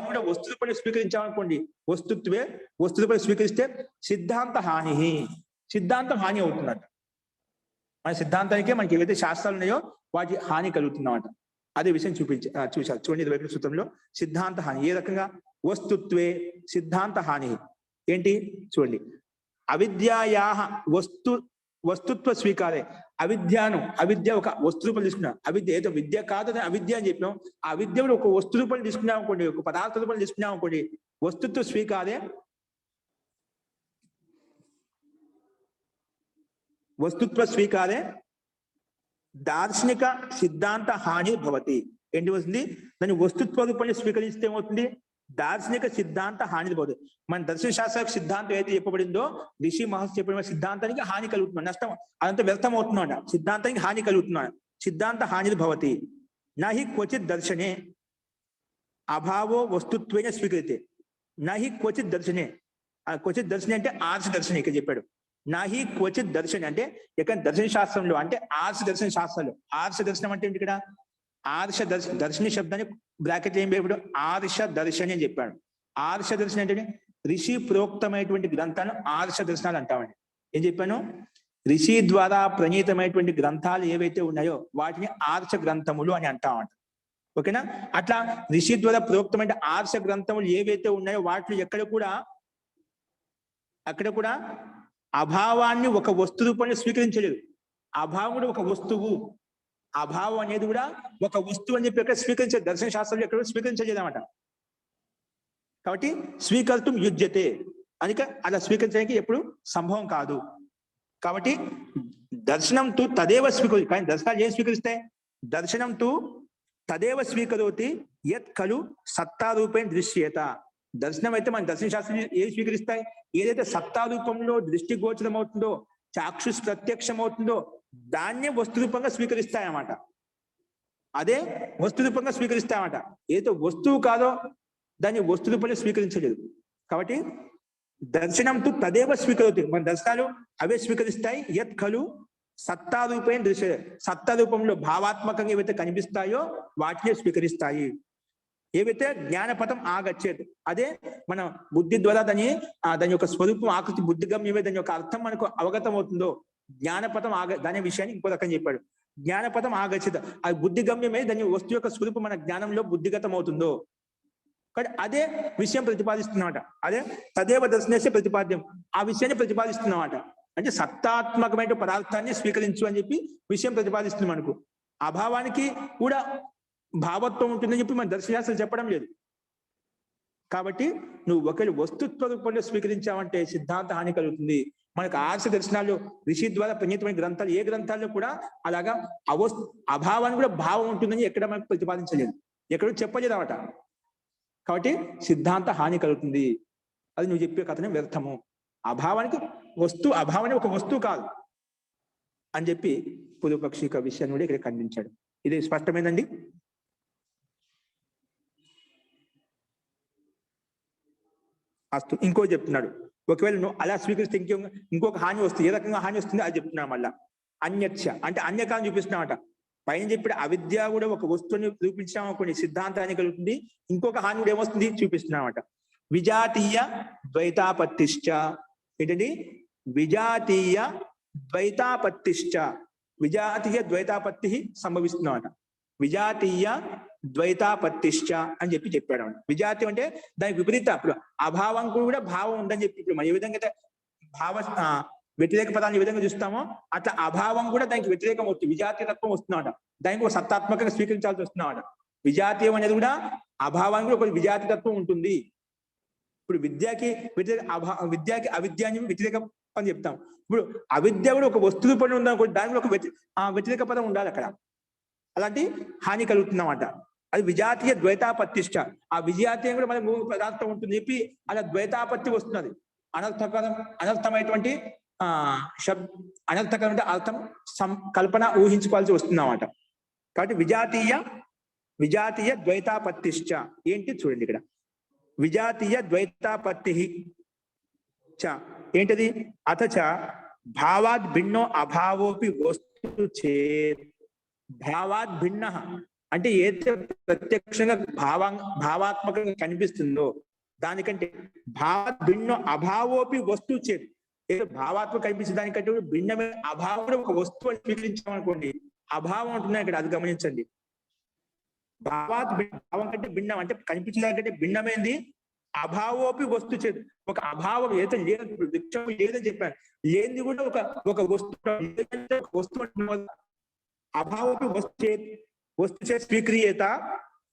కూడా వస్తు రూపంలో స్వీకరించామనుకోండి, వస్తుత్వే వస్తు రూపంలో స్వీకరిస్తే సిద్ధాంత హాని, సిద్ధాంతం హాని అవుతున్నట్టు. మన సిద్ధాంతానికే మనకి ఏవైతే శాస్త్రాలు ఉన్నాయో వాటి హాని కలుగుతున్నమాట. అదే విషయం చూశారు. చూడండి 21 సూత్రంలో సిద్ధాంత హాని ఏ రకంగా, వస్తుత్వే సిద్ధాంత హాని ఏంటి చూడండి. అవిద్యాయా వస్తుత్వ స్వీకారే, అవిద్య ఒక వస్తు రూపం తీసుకున్నాం. అవిద్య ఏదో విద్య కాదు అవిద్య అని చెప్పినాం. ఆ విద్య ఒక వస్తు రూపం తీసుకున్నాం అనుకోండి, ఒక పదార్థ రూపం తీసుకున్నాం అనుకోండి, వస్తుత్వ స్వీకారే, వస్తుత్వ స్వీకారే దార్శనిక సిద్ధాంత హాని భవతి. ఏంటి వస్తుంది, దాన్ని వస్తుత్వ రూపంలో స్వీకరిస్తే ఏమవుతుంది, దార్శనిక సిద్ధాంత హాని పోతుంది. మన దర్శన శాస్త్ర సిద్ధాంతం ఏదైతే చెప్పబడిందో, ఋషి మహర్షి చెప్పిన సిద్ధాంతానికి హాని కలుగుతున్నాడు, నష్టం, అదంతా వ్యర్థం అవుతున్నాడు, సిద్ధాంతానికి హాని కలుగుతున్నాడు. సిద్ధాంత హాని భవతి నహి క్వచిత్ దర్శనే అభావో వస్తుత్వేన స్వీకరితే. నహి క్వచిత్ దర్శనే, క్వచిత్ దర్శనే అంటే ఆర్ష దర్శన ఇక్కడ చెప్పాడు. నహి క్వచిత్ దర్శన అంటే ఇక్కడ దర్శన శాస్త్రంలో అంటే ఆర్ష దర్శన శాస్త్రాలు. ఆర్ష దర్శనం అంటే ఏంటి, ఇక్కడ ఆర్ష దర్శని శబ్దాన్ని బ్రాకెట్ ఏం పేరు, ఆర్ష దర్శని అని చెప్పాడు. ఆర్ష దర్శనం అంటే ఋషి ప్రోక్తమైనటువంటి గ్రంథాలను ఆర్ష దర్శనాలు అంటామండి. ఏం చెప్పాను, ఋషి ద్వారా ప్రణీతమైనటువంటి గ్రంథాలు ఏవైతే ఉన్నాయో వాటిని ఆర్ష గ్రంథములు అని అంటామంట. ఓకేనా. అట్లా ఋషి ద్వారా ప్రోక్తమైన ఆర్ష గ్రంథములు ఏవైతే ఉన్నాయో వాటిలో అక్కడ కూడా అభావాన్ని ఒక వస్తు రూపంలో స్వీకరించలేదు. అభావం కూడా ఒక వస్తువు, అభావం అనేది కూడా ఒక వస్తువు అని చెప్పి ఎక్కడ స్వీకరించలేదు, దర్శన శాస్త్రంలో ఎక్కడ స్వీకరించలేదన్నమాట. కాబట్టి స్వీకర్తం యుజ్యతే అనిక అలా స్వీకరించడానికి ఎప్పుడు సంభవం కాదు. కాబట్టి దర్శనం తు తదేవ స్వీకరి, కానీ దర్శనాలు ఏం స్వీకరిస్తాయి, దర్శనం తు తదేవ స్వీకరోతి యత్ ఖలు సత్తారూపేణ దృశ్యేత. దర్శనం అయితే మన దర్శన శాస్త్రం ఏది స్వీకరిస్తాయి, ఏదైతే సత్తా రూపంలో దృష్టి గోచరం అవుతుందో, చాక్షుష్ ప్రత్యక్షం అవుతుందో దాన్నే వస్తు రూపంగా స్వీకరిస్తాయన్నమాట. అదే వస్తు రూపంగా స్వీకరిస్తాయన్నమాట. ఏదైతే వస్తువు కాదో దాన్ని వస్తు రూపంలో స్వీకరించలేదు. కాబట్టి దర్శనంతో తదేవ స్వీకరవుతుంది, మన దర్శనాలు అవే స్వీకరిస్తాయి. యత్ ఖలు సత్తా రూపేణ దృశ్య, సత్తా రూపంలో భావాత్మకంగా ఏవైతే కనిపిస్తాయో వాటినే స్వీకరిస్తాయి. ఏవైతే జ్ఞానపథం ఆగచ్చేది, అదే మన బుద్ధి ద్వారా దాని యొక్క స్వరూపం ఆకృతి బుద్ధిగమ్యమే దాని యొక్క అర్థం మనకు అవగతం అవుతుందో, జ్ఞానపథం దాని విషయాన్ని ఇంకో రకం చెప్పాడు. జ్ఞానపథం ఆగచ్చేది, అది బుద్ధిగమ్యమే దాని వస్తువు యొక్క స్వరూపం మన జ్ఞానంలో బుద్ధిగతం అవుతుందో, కానీ అదే విషయం ప్రతిపాదిస్తున్నమాట. అదే తదేవ దర్శనేసే ప్రతిపాద్యం, ఆ విషయాన్ని ప్రతిపాదిస్తున్నమాట. అంటే సత్తాత్మకమైన పదార్థాన్ని స్వీకరించు అని చెప్పి విషయం ప్రతిపాదిస్తున్నాం అనుకో. అభావానికి కూడా భావత్వం ఉంటుందని చెప్పి మన దర్శనాశాస్త్రం చెప్పడం లేదు. కాబట్టి నువ్వు ఒకరి వస్తుత్వ రూపంలో స్వీకరించావంటే సిద్ధాంత హాని కలుగుతుంది. మనకు ఆర్ష దర్శనాలు ఋషి ద్వారా ప్రణీతమైన గ్రంథాలు ఏ గ్రంథాల్లో కూడా అలాగా అభావాన్ని కూడా భావం ఉంటుందని ఎక్కడ మనకు ప్రతిపాదించలేదు, ఎక్కడో చెప్పలేదు అన్నమాట. కాబట్టి సిద్ధాంత హాని కలుగుతుంది. అది నువ్వు చెప్పే కథనే వ్యర్థము. అభావానికి అభావాన్ని ఒక వస్తువు కాదు అని చెప్పి పూర్వపక్షి యొక్క విషయాన్ని కూడా ఇక్కడ ఖండించాడు. ఇది స్పష్టమైందండి. అస్తు. ఇంకో చెప్తున్నాడు, ఒకవేళ నువ్వు అలా స్వీకరిస్తే ఇంకొక హాని వస్తుంది. ఏ రకంగా హాని వస్తుంది అది చెప్తున్నాడు మళ్ళా. అన్యక్ష అంటే అన్యకాన్ని చూపిస్తున్నామట. పైన చెప్పిన అవిద్య కూడా ఒక వస్తువుని చూపించాము కొన్ని సిద్ధాంతాన్ని కలుగుతుంది. ఇంకొక హాని కూడా ఏమొస్తుంది చూపిస్తున్నామట. విజాతీయ ద్వైతాపత్తిశ్చ. ఏంటండి? విజాతీయ ద్వైతాపత్తిశ్చ. విజాతీయ ద్వైతాపత్తి సంభవిస్తున్నామట. విజాతీయ ద్వైతాపత్తిశ్చ అని చెప్పాడు. విజాతీయం అంటే దానికి విపరీత. ఇప్పుడు అభావం కూడా భావం ఉందని చెప్పి ఇప్పుడు మనం ఏ విధంగా అయితే భావ వ్యతిరేక పదాన్ని ఏ విధంగా చూస్తామో అట్లా అభావం కూడా దానికి వ్యతిరేకం వస్తుంది. విజాతీయ తత్వం వస్తున్నాడు. దానికి ఒక సత్తాత్మకంగా స్వీకరించాల్సి వస్తున్నాడు. విజాతీయం అనేది కూడా అభావానికి ఒక విజాతీయ తత్వం ఉంటుంది. ఇప్పుడు విద్యకి విద్యకి అవిద్య అని వ్యతిరేక అని చెప్తాం. ఇప్పుడు అవిద్య కూడా ఒక వస్తువు పని ఉందనుకోండి, దానికి ఒక వ్యతిరేక పదం ఉండాలి అక్కడ. అలాంటి హాని కలుగుతుందన్నమాట. అది విజాతీయ ద్వైతాపత్తిష్ట. ఆ విజాతీయం కూడా మన మూల పదార్థం ఉంటుంది చెప్పి అలా ద్వైతాపత్తి వస్తున్నది. అనర్థమైనటువంటి అనర్థకరం అంటే అర్థం కల్పన ఊహించుకోవాల్సి వస్తుందన్నమాట. కాబట్టి విజాతీయ ద్వైతాపత్తిష్ట ఏంటి చూడండి ఇక్కడ. విజాతీయ ద్వైతాపత్తి చ ఏంటది? అథచ భావాద్ భిన్నో అభావోపి వస్తు చేత్. భావాద్ భిన్న అంటే ఏదైతే ప్రత్యక్షంగా భావాత్మకంగా కనిపిస్తుందో దానికంటే భావాద్ భిన్నో అభావోపి వస్తు చేత్. ఏదో భావాత్మక కనిపించే దానికంటే భిన్నమైన అభావం కూడా ఒక వస్తువు అని స్వీకరించామనుకోండి, అభావం అంటున్నాయి ఇక్కడ. అది గమనించండి. భావం కంటే భిన్నం అంటే కనిపించే దానికంటే భిన్నమైంది అభావోపి వస్తు చేదు. ఒక అభావం ఏదైతే లేదు, వృక్షం లేదని చెప్పాను, లేనిది కూడా ఒక వస్తువు అభావోపి వస్తు చే స్వీక్రియత.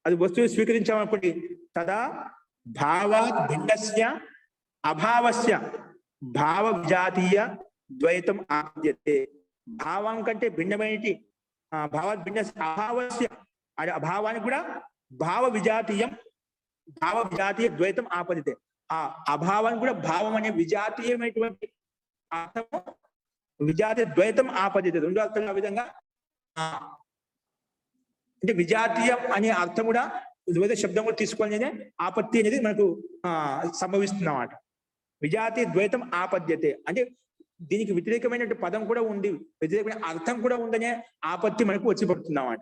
అది వస్తువు స్వీకరించామనుకోండి, తదా భావాత్ భిన్నస్య అభావస్య భావ విజాతీయ ద్వైతం ఆద్యతే. భావం కంటే భిన్నమైనటి భావాత్ భిన్నస్య అభావస్య అది అభావానికి కూడా భావ విజాతీయ ద్వైతం ఆపదితే. ఆ అభావానికి కూడా భావం అనే విజాతీయమైనటువంటి అర్థము విజాతీయ ద్వైతం ఆపదితే. రెండు అర్థాలు ఆ విధంగా అంటే విజాతీయం అనే అర్థం కూడా ద్వైత శబ్దం కూడా తీసుకోవాలనే ఆపత్తి అనేది మనకు సంభవిస్తున్నమాట. విజాతీయ ద్వైతం ఆపద్యతే అంటే దీనికి వ్యతిరేకమైన పదం కూడా ఉంది, వ్యతిరేకమైన అర్థం కూడా ఉందనే ఆపత్తి మనకు వచ్చి పడుతున్నమాట.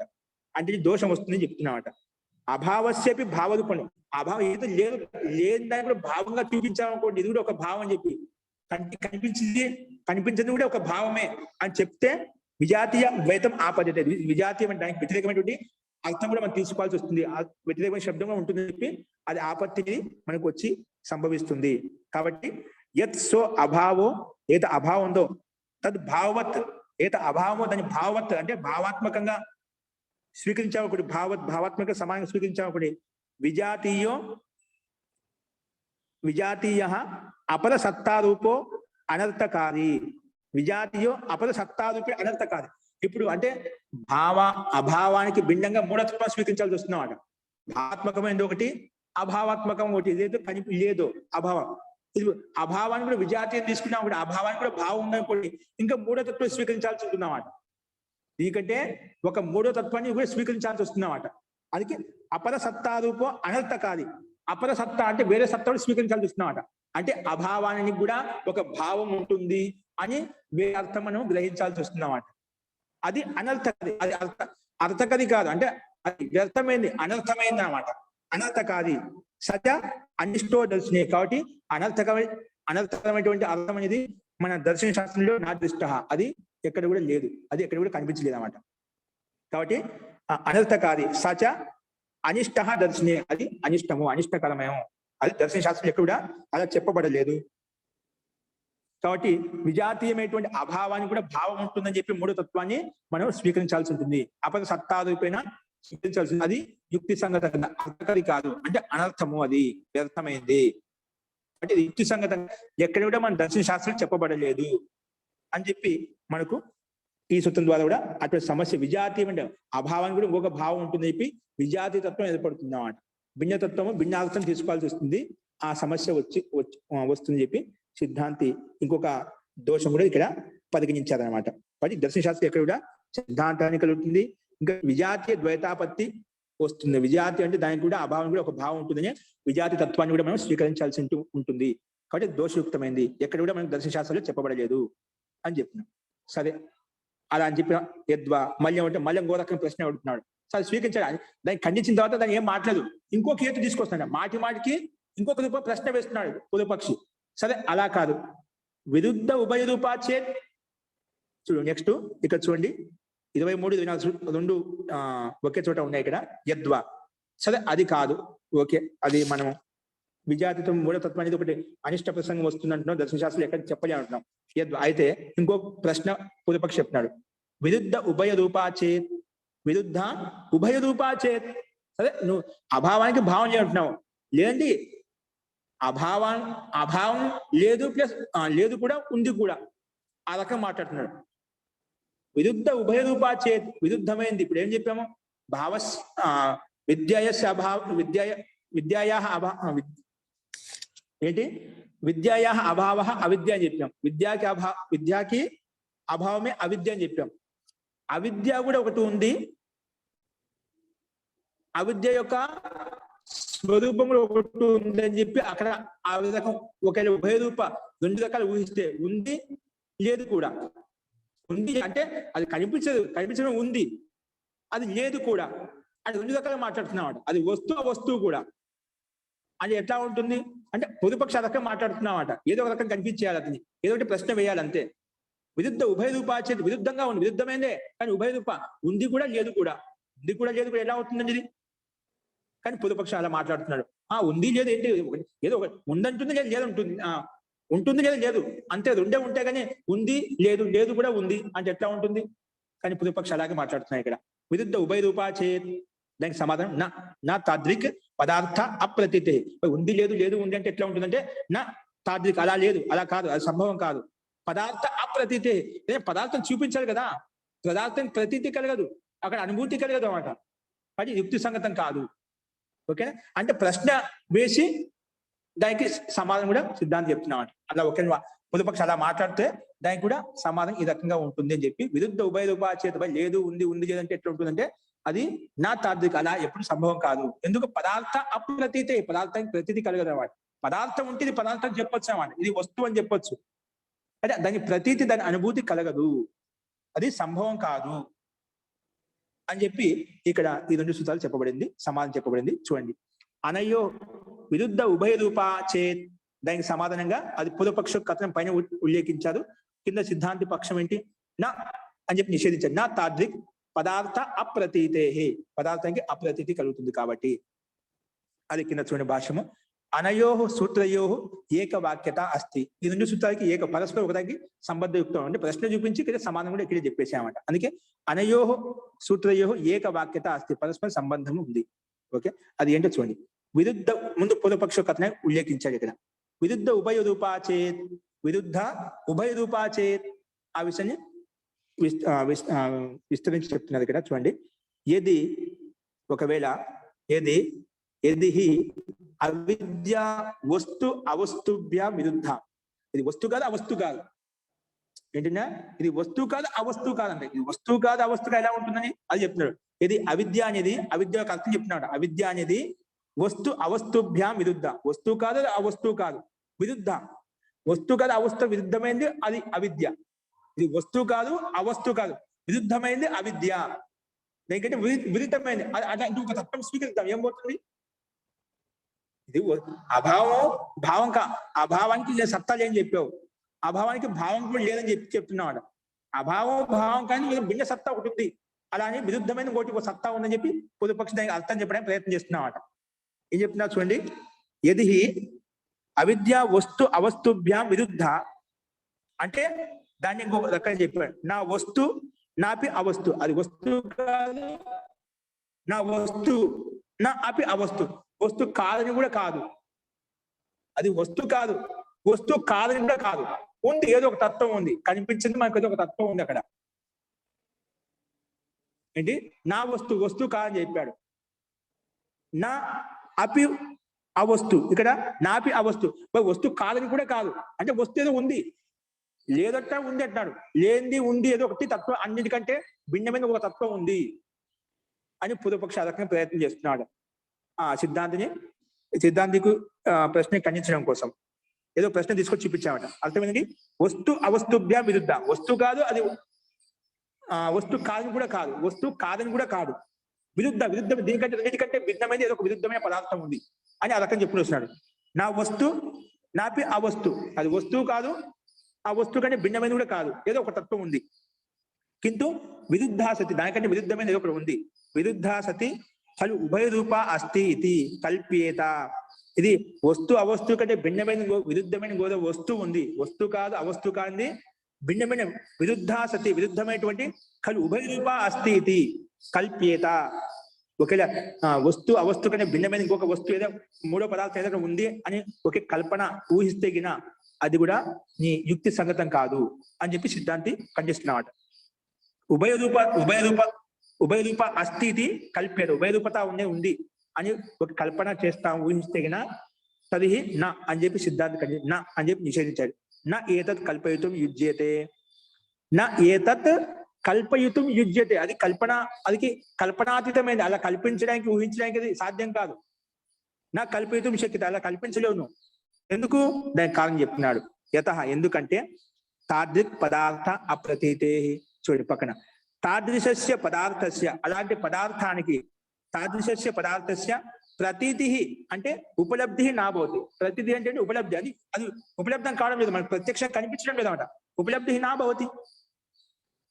అంటే దోషం వస్తుందని చెప్తున్నమాట. అభావస్యపి భావరూపణం. అభావం ఏదో లేని దాన్ని కూడా భావంగా చూపించామనుకోండి, ఇది కూడా ఒక భావం చెప్పి కనిపించింది కూడా ఒక భావమే అని చెప్తే విజాతీయ ద్వైతం ఆపద్యతే. విజాతీయం అంటే దానికి వ్యతిరేకమైనటువంటి అర్థం కూడా మనం తీసుకోవాల్సి వస్తుంది, ఆ వ్యతిరేకమైన శబ్దం కూడా ఉంటుందని చెప్పి అది ఆపత్తిని మనకు వచ్చి సంభవిస్తుంది. కాబట్టి యత్ సో అభావో ఏత అభావం ఉందో తద్ భావవత్ ఏత అభావమో దాని భావవత్ అంటే భావాత్మకంగా స్వీకరించామనుకోండి, భావాత్మక సమానంగా స్వీకరించామనుకోండి. విజాతీయ అపర సత్తారూపో అనర్థకారి. విజాతీయో అపర సత్తారూపే అనర్థకారి. ఇప్పుడు అంటే అభావానికి భిన్నంగా మూఢత్వం స్వీకరించాల్సి వస్తున్నమాట. భావాత్మకమైనది ఒకటి, అభావాత్మకం ఒకటి. ఇదేదో లేదో అభావం, ఇది అభావాన్ని కూడా విజాతీయం తీసుకున్నాం ఒకటి, అభావానికి కూడా భావం ఉందనుకోండి, ఇంకా మూఢతత్వం స్వీకరించాల్సి ఉంటున్నమాట. దీనికంటే ఒక మూడో తత్వాన్ని కూడా స్వీకరించాల్సి వస్తున్నమాట. అందుకే అపర సత్తారూపో అనర్థకారి. అపర సత్తా అంటే వేరే సత్తాను స్వీకరించాల్సి వస్తున్నమాట. అంటే అభావానికి కూడా ఒక భావం ఉంటుంది అని వేరే అర్థం మనం గ్రహించాల్సి వస్తున్నమాట. అది అనర్థకది, అది అర్థకది కాదు, అంటే అది వ్యర్థమైంది, అనర్థమైంది అన్నమాట. అనర్థకాది సత్య అనిష్టో దర్శనే. కాబట్టి అనర్థకమైనటువంటి అర్థం అనేది మన దర్శన శాస్త్రంలో నా దృష్ట అది ఎక్కడ కూడా లేదు, అది ఎక్కడ కూడా కనిపించలేదు అన్నమాట. కాబట్టి అనర్థకాది సచ అనిష్ట దర్శనే, అది అనిష్టము, అనిష్టకరమేమో, అది దర్శన శాస్త్రం ఎక్కడ కూడా అలా చెప్పబడలేదు. కాబట్టి విజాతీయమైనటువంటి అభావానికి కూడా భావం ఉంటుందని చెప్పి మూడో తత్వాన్ని మనం స్వీకరించాల్సి ఉంటుంది. అపర సత్తారూపేణ స్వీకరించాల్సింది. అది యుక్తి సంగతంగా, అర్థకది కాదు, అంటే అనర్థము, అది వ్యర్థమైంది. అంటే ఇది యుక్తి సంగతంగా ఎక్కడ కూడా మన దర్శన శాస్త్రం చెప్పబడలేదు అని చెప్పి మనకు ఈ సూత్రం ద్వారా కూడా అటువంటి సమస్య విజాతీయం అంటే అభావానికి కూడా ఇంకొక భావం ఉంటుందని చెప్పి విజాతీయ తత్వం ఏర్పడుతుంది అన్నమాట. భిన్నతత్వము భిన్నార్థం తీసుకోవాల్సి వస్తుంది, ఆ సమస్య వస్తుంది చెప్పి సిద్ధాంతి ఇంకొక దోషం కూడా ఇక్కడ పరిగణించారనమాట. కాబట్టి దర్శన శాస్త్రం ఎక్కడ కూడా సిద్ధాంతానికి కలుగుతుంది. ఇంకా విజాతీయ ద్వైతాపత్తి వస్తుంది. విజాతి అంటే దానికి కూడా అభావం కూడా ఒక భావం ఉంటుందని విజాతి తత్వాన్ని కూడా మనం స్వీకరించాల్సి ఉంటుంది. కాబట్టి దోషయుక్తమైంది, ఎక్కడ కూడా మనకు దర్శన శాస్త్రంలో చెప్పబడలేదు అని చెప్పినాం. సరే అలా అని చెప్పిన యద్వా మళ్ళీ అంటే మళ్ళీ ఇంకో రకం ప్రశ్న అడుగుతున్నాడు. సరే స్వీకరించాడు, దాన్ని ఖండించిన తర్వాత దాన్ని ఏం మాట్లాడదు, ఇంకొక హేతు తీసుకొస్తున్నాడు, మాటికి ఇంకొక రూపం ప్రశ్న వేస్తున్నాడు పూర్వపక్షి. సరే అలా కాదు, విరుద్ధ ఉభయ రూపాచేత్. చూడు నెక్స్ట్ ఇక్కడ చూడండి 23, 24 రెండు ఒకే చోట ఉన్నాయి ఇక్కడ. యద్వా సరే అది కాదు, ఓకే అది మనం విజాతిత్వం మూఢతత్వం అనేది ఒకటి అనిష్ట ప్రసంగం వస్తుంది అంటున్నాం, దర్శన శాస్త్రం ఎక్కడ చెప్పలే అంటున్నాం. యద్వా అయితే ఇంకో ప్రశ్న పూర్వపక్షి చెప్తున్నాడు, విరుద్ధ ఉభయ రూపాచేత్. విరుద్ధ ఉభయ రూపాచేత్. సరే నువ్వు అభావానికి భావం చేయంటున్నావు, లేదండి అభావం లేదు ప్లస్ లేదు కూడా ఉంది కూడా, ఆ రకం మాట్లాడుతున్నాడు. విరుద్ధ ఉభయ రూపాచేత్ విరుద్ధమైంది. ఇప్పుడు ఏం చెప్పాము, భావ విద్యాయస్య అభావ విద్యాయా ఏంటి విద్యాయా అభావ అవిద్య అని చెప్పాం. విద్యాకి అభావమే అవిద్య అని చెప్పాం. అవిద్య కూడా ఒకటి ఉంది, అవిద్య యొక్క స్వరూపంలో ఒకటి ఉందని చెప్పి అక్కడ ఆ రకం ఒకవేళ ఉభయ రూప రెండు రకాలు ఊహిస్తే ఉంది లేదు కూడా. ఉంది అంటే అది కనిపించడం ఉంది, అది లేదు కూడా, అది రెండు రకాలుగా మాట్లాడుతున్నాడు. అది వస్తువు కూడా అది ఎట్లా ఉంటుంది అంటే పొదుపక్ష రకం మాట్లాడుతున్నామాట, ఏదో ఒక రకం కనిపించేయాలి, అతని ఏదో ఒకటి ప్రశ్న వేయాలి అంతే. విరుద్ధ ఉభయ రూపాచేత్ విరుద్ధంగా ఉంది, విరుద్ధమైందే కానీ ఉభయ రూప ఉంది కూడా లేదు కూడా. ఉంది కూడా లేదు కూడా ఎలా అవుతుందండి ఇది? కానీ పొదుపక్షం అలా మాట్లాడుతున్నాడు. ఉంది లేదు ఏంటి, ఏదో ఒకటి ఉందంటుంది లేదు లేదు ఉంటుంది, ఉంటుంది లేదు లేదు అంతే, రెండే ఉంటే కానీ ఉంది లేదు లేదు కూడా ఉంది అంటే ఎట్లా ఉంటుంది? కానీ పొదుపక్ష అలాగే మాట్లాడుతున్నాయి ఇక్కడ. విరుద్ధ ఉభయ రూపాచేత్ దానికి సమాధానం నా తాద్రిక్ పదార్థ అప్రతీతే. ఉంది లేదు లేదు ఉంది అంటే ఎట్లా ఉంటుందంటే నా తాద్రిక్ అలా లేదు, అలా కాదు, అది సంభవం కాదు. పదార్థ అప్రతీతే పదార్థం చూపించాలి కదా, పదార్థం ప్రతీతి కలగదు, అక్కడ అనుభూతి కలగదు అన్నమాట. అది యుక్తి సంగతం కాదు. ఓకేనా? అంటే ప్రశ్న వేసి దానికి సమాధానం కూడా సిద్ధాంతం చెప్తున్నామాట. అలా ఒకే పొదుపక్ష అలా మాట్లాడితే దానికి కూడా సమాధానం ఈ రకంగా ఉంటుంది అని చెప్పి, విరుద్ధ ఉభయ రూపాచేత లేదు ఉంది లేదంటే ఎట్లా ఉంటుందంటే అది నా తాద్రిక, అలా ఎప్పుడు సంభవం కాదు. ఎందుకు? పదార్థ అప్రతీతే, పదార్థానికి ప్రతీతి కలగదు అన్నమాట. పదార్థం ఉంటే ఇది పదార్థం చెప్పొచ్చు అన్నమాట, ఇది వస్తువు అని చెప్పొచ్చు. అంటే దాని ప్రతీతి దాని అనుభూతి కలగదు, అది సంభవం కాదు అని చెప్పి ఇక్కడ ఈ రెండు సూత్రాలు చెప్పబడింది, సమాధానం చెప్పబడింది. చూడండి, అనయో విరుద్ధ ఉభయ రూపాచేత్ దానికి సమాధానంగా అది పూర్వపక్ష కథనం పైన ఉల్లేఖించారు. కింద సిద్ధాంతి పక్షం ఏంటి? నా అని చెప్పి నిషేధించారు. నా తాద్రిక్ పదార్థ అప్రతీతే, పదార్థానికి అప్రతీతి కలుగుతుంది కాబట్టి. అది కింద చూడండి భాష్యము. అనయో సూత్రయో ఏకవాక్యత అస్తి. ఈ రెండు సూత్రాలకి పరస్పరం ఒకదానికి సంబద్ధయుక్తం. అంటే ప్రశ్న చూపించి ఇక్కడ సమాధానం కూడా ఇక్కడే చెప్పేసామన్నమాట. అందుకే అనయో సూత్రయో ఏకవాక్యత అస్తి, పరస్పర సంబంధం ఉంది. ఓకే, అది ఏంటో చూడండి. విరుద్ధ ముందు పూర్వపక్ష కథనే ఉల్లేఖించాడు ఇక్కడ. విరుద్ధ ఉభయ రూపాచేత్, విరుద్ధ ఉభయ రూపాచేత్ ఆ విషయాన్ని విస్తరించి చెప్తున్నారు ఇక్కడ. చూడండి, ఏది ఒకవేళ ఏది అవిద్య వస్తు అవస్తుభ్య విరుద్ధ. ఇది వస్తు కాదు అవస్తు కాదు ఏంటన్నా, ఇది వస్తువు కాదు అవస్తువు కాదంటే, ఇది వస్తువు కాదు అవస్తుగా ఎలా ఉంటుందని అది చెప్తున్నాడు. ఇది అవిద్య అనేది, అవిద్య యొక్క అర్థం చెప్తున్నాడు. అవిద్య అనేది వస్తు అవస్తుభ్యాం విరుద్ధ. వస్తువు కాదు అవస్తువు కాదు, విరుద్ధ. వస్తువు కాదు అవస్తు విరుద్ధమైంది అది అవిద్య. ఇది వస్తువు కాదు అవస్తు కాదు, విరుద్ధమైంది అవిద్య. ఎందుకంటే విరుద్ధమైంది అట్లా ఒక తత్వం స్వీకరిద్దాం, ఏం పోతుంది? ఇది భావం అభావానికి సత్తా లేని చెప్పావు, అభావానికి భావం కూడా లేదని చెప్తున్నాడు. అభావం భావం కానీ భిన్న సత్తా ఒకటి ఉంది, అలానే విరుద్ధమైన ఒకటి ఒక సత్తా ఉందని చెప్పి పొదుపక్ష దానికి అర్థం చెప్పడానికి ప్రయత్నం చేస్తున్నామాట. ఏం చెప్తున్నా చూడండి, యది అవిద్య వస్తు అవస్తుభ్యాం విరుద్ధ అంటే దాన్ని ఇంకొక రకంగా చెప్పాడు. నా వస్తు నాపి అవస్తు, అది వస్తువు కాదు, నా వస్తు నా అపి అవస్తు, వస్తు కాదని కూడా కాదు, అది వస్తు కాదు, వస్తువు కాదని కూడా కాదు, ఉంది, ఏదో ఒక తత్వం ఉంది, కనిపించింది మనకు, ఏదో ఒక తత్వం ఉంది అక్కడ. ఏంటి? నా వస్తువు కాదని చెప్పాడు. నా అపి అవస్తు, ఇక్కడ నాపి అవస్తు, వస్తువు కాదని కూడా కాదు అంటే వస్తు ఏదో ఉంది, లేదట ఉంది అంటున్నాడు. లేనిది ఉంది ఏదో ఒకటి తత్వం, అన్నిటికంటే భిన్నమైన ఒక తత్వం ఉంది అని పూర్వపక్ష ఆ రకంగా ప్రయత్నం చేస్తున్నాడు. సిద్ధాంతికు ప్రశ్న ఖండించడం కోసం ఏదో ప్రశ్న తీసుకొచ్చి చూపించామట. అర్థమైంది. వస్తు అవస్తుభ్య విరుద్ధ. వస్తు కాదు, అది వస్తు కాదని కూడా కాదు, వస్తు కాదని కూడా కాదు, విరుద్ధం. దీనికంటే రెండింటికంటే భిన్నమైన ఏదో ఒక విరుద్ధమైన పదార్థం ఉంది అని ఆ రకం చెప్పుకుని వస్తున్నాడు. నా వస్తు నాపి ఆ వస్తు, అది వస్తువు కాదు, ఆ వస్తువు కంటే భిన్నమైన కూడా కాదు, ఏదో ఒక తత్వం ఉంది. కింటు విరుద్ధా సతి, దానికంటే విరుద్ధమైన ఏదో ఒకటి ఉంది. విరుద్ధా సతి ఖలు ఉభయ రూప అస్తి ఇది కల్ప్యేత. ఇది వస్తు అవస్తు కంటే భిన్నమైన విరుద్ధమైన గోద వస్తువు ఉంది, వస్తువు కాదు, అవస్తు కాదు, భిన్నమైన విరుద్ధా సతి విరుద్ధమైనటువంటి ఖలు ఉభయ రూప అస్తి ఇది కల్ప్యేత. ఒకవేళ వస్తు అవస్తు కంటే భిన్నమైన ఇంకొక వస్తువు ఏదో మూడో పదార్థం ఏదైనా ఉంది అని ఒకే కల్పన ఊహిస్తే గిన అది కూడా నీ యుక్తి సంగతం కాదు అని చెప్పి సిద్ధాంతి ఖండిస్తున్నమాట. ఉభయ రూప అస్థి ఇది కల్పేత. ఉభయ రూపత ఉంది అని ఒక కల్పన చేస్తాం, ఊహిస్తే గిన తదిహి నా అని చెప్పి సిద్ధాంతి నా అని చెప్పి నిషేధించాడు. నా ఏతత్ కల్పయుతం యుజ్యతే, నా ఏతత్ కల్పయుతం యుజ్యతే. అది కల్పనాతీతమైనది, అలా కల్పించడానికి ఊహించడానికి అది సాధ్యం కాదు. నా కల్పయుతం శక్యత, అలా కల్పించలేవు నువ్వు. ఎందుకు? దానికి కారణం చెప్తున్నాడు. యతః, ఎందుకంటే తాదృక్ పదార్థ అప్రతీతే. చూడు పక్కన తాదృశస్య పదార్థస్య, అలాంటి పదార్థానికి తాదృశస్య పదార్థస్య ప్రతీతి అంటే ఉపలబ్ధి నాభవతి. ప్రతీతి అంటే ఉపలబ్ధి, అది ఉపలబ్ధం కావడం లేదు, మనకు ప్రత్యక్షం కనిపించడం లేదన్నమాట. ఉపలబ్ధి నాభవతి.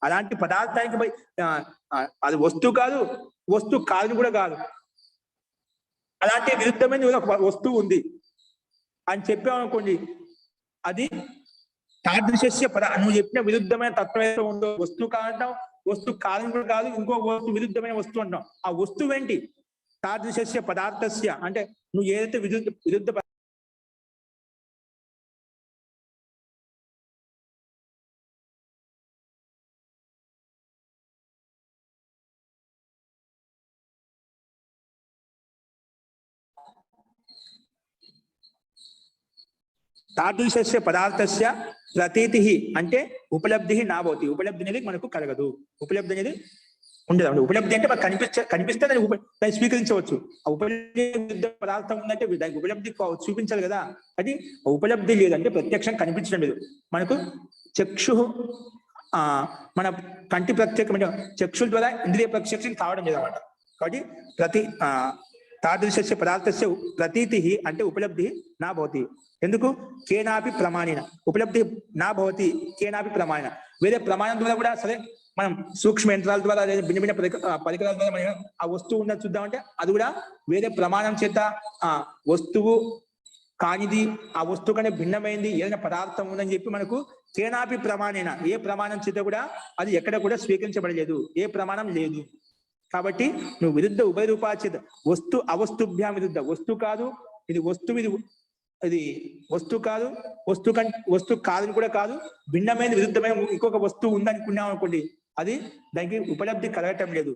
అలాంటి పదార్థానికి అది వస్తువు కాదు, వస్తువు కాదు కూడా కాదు, అలాంటి విరుద్ధమైన ఒక వస్తువు ఉంది అని చెప్పామనుకోండి, అది తాదృశస్య నువ్వు చెప్పిన విరుద్ధమైన తత్వం ఏదో ఉందో, వస్తువు కాదంటావు, వస్తువు కాదని కూడా కాదు, ఇంకో వస్తువు విరుద్ధమైన వస్తువు అంటావు. ఆ వస్తువు ఏంటి? తాదృశస్య పదార్థస్య అంటే నువ్వు ఏదైతే విరుద్ధ తాదృశస్య పదార్థస్య ప్రతీతి అంటే ఉపలబ్ధి నాభవతి. ఉపలబ్ధి అనేది మనకు కలగదు, ఉపలబ్ధి అనేది ఉండదు. ఉపలబ్ధి అంటే మనకు కనిపిస్తే దాన్ని స్వీకరించవచ్చు. ఆ ఉపలబ్ధి పదార్థం ఉందంటే దానికి ఉపలబ్ధి చూపించాలి కదా. అది ఉపలబ్ధి లేదంటే ప్రత్యక్షం కనిపించడం లేదు. మనకు చక్షు మన కంటి ప్రత్యేకమైన చక్షుల ద్వారా ఇంద్రియ ప్రత్యక్షం కావడం లేదన్నమాట. కాబట్టి తాదృశస్య పదార్థస్య ప్రతీతి అంటే ఉపలబ్ధి నా భవతి. ఎందుకు? కేనాపి ప్రమాణిన ఉపలబ్ధి నా భవతి, కేనాపి ప్రమాణిన. వేరే ప్రమాణం ద్వారా కూడా సరే, మనం సూక్ష్మ యంత్రాల ద్వారా లేదా భిన్న భిన్న పరికరాల ద్వారా మనం ఆ వస్తువు ఉన్నది చూద్దామంటే అది కూడా వేరే ప్రమాణం చేత ఆ వస్తువు కానిది, ఆ వస్తువు కంటే భిన్నమైంది ఏదైనా పదార్థం ఉందని చెప్పి మనకు కేనాపి ప్రమాణేన, ఏ ప్రమాణం చేత కూడా అది ఎక్కడ కూడా స్వీకరించబడలేదు, ఏ ప్రమాణం లేదు. కాబట్టి నువ్వు విరుద్ధ ఉభయ రూపాచేత వస్తు అవస్తుభ్యాం విరుద్ధ. వస్తు కాదు, ఇది వస్తువు, ఇది వస్తువు కాదు, వస్తువు కాదని కూడా కాదు, భిన్నమైన విరుద్ధమైన ఇంకొక వస్తువు ఉందనుకున్నాం అనుకోండి, అది దానికి ఉపలబ్ధి కలగటం లేదు.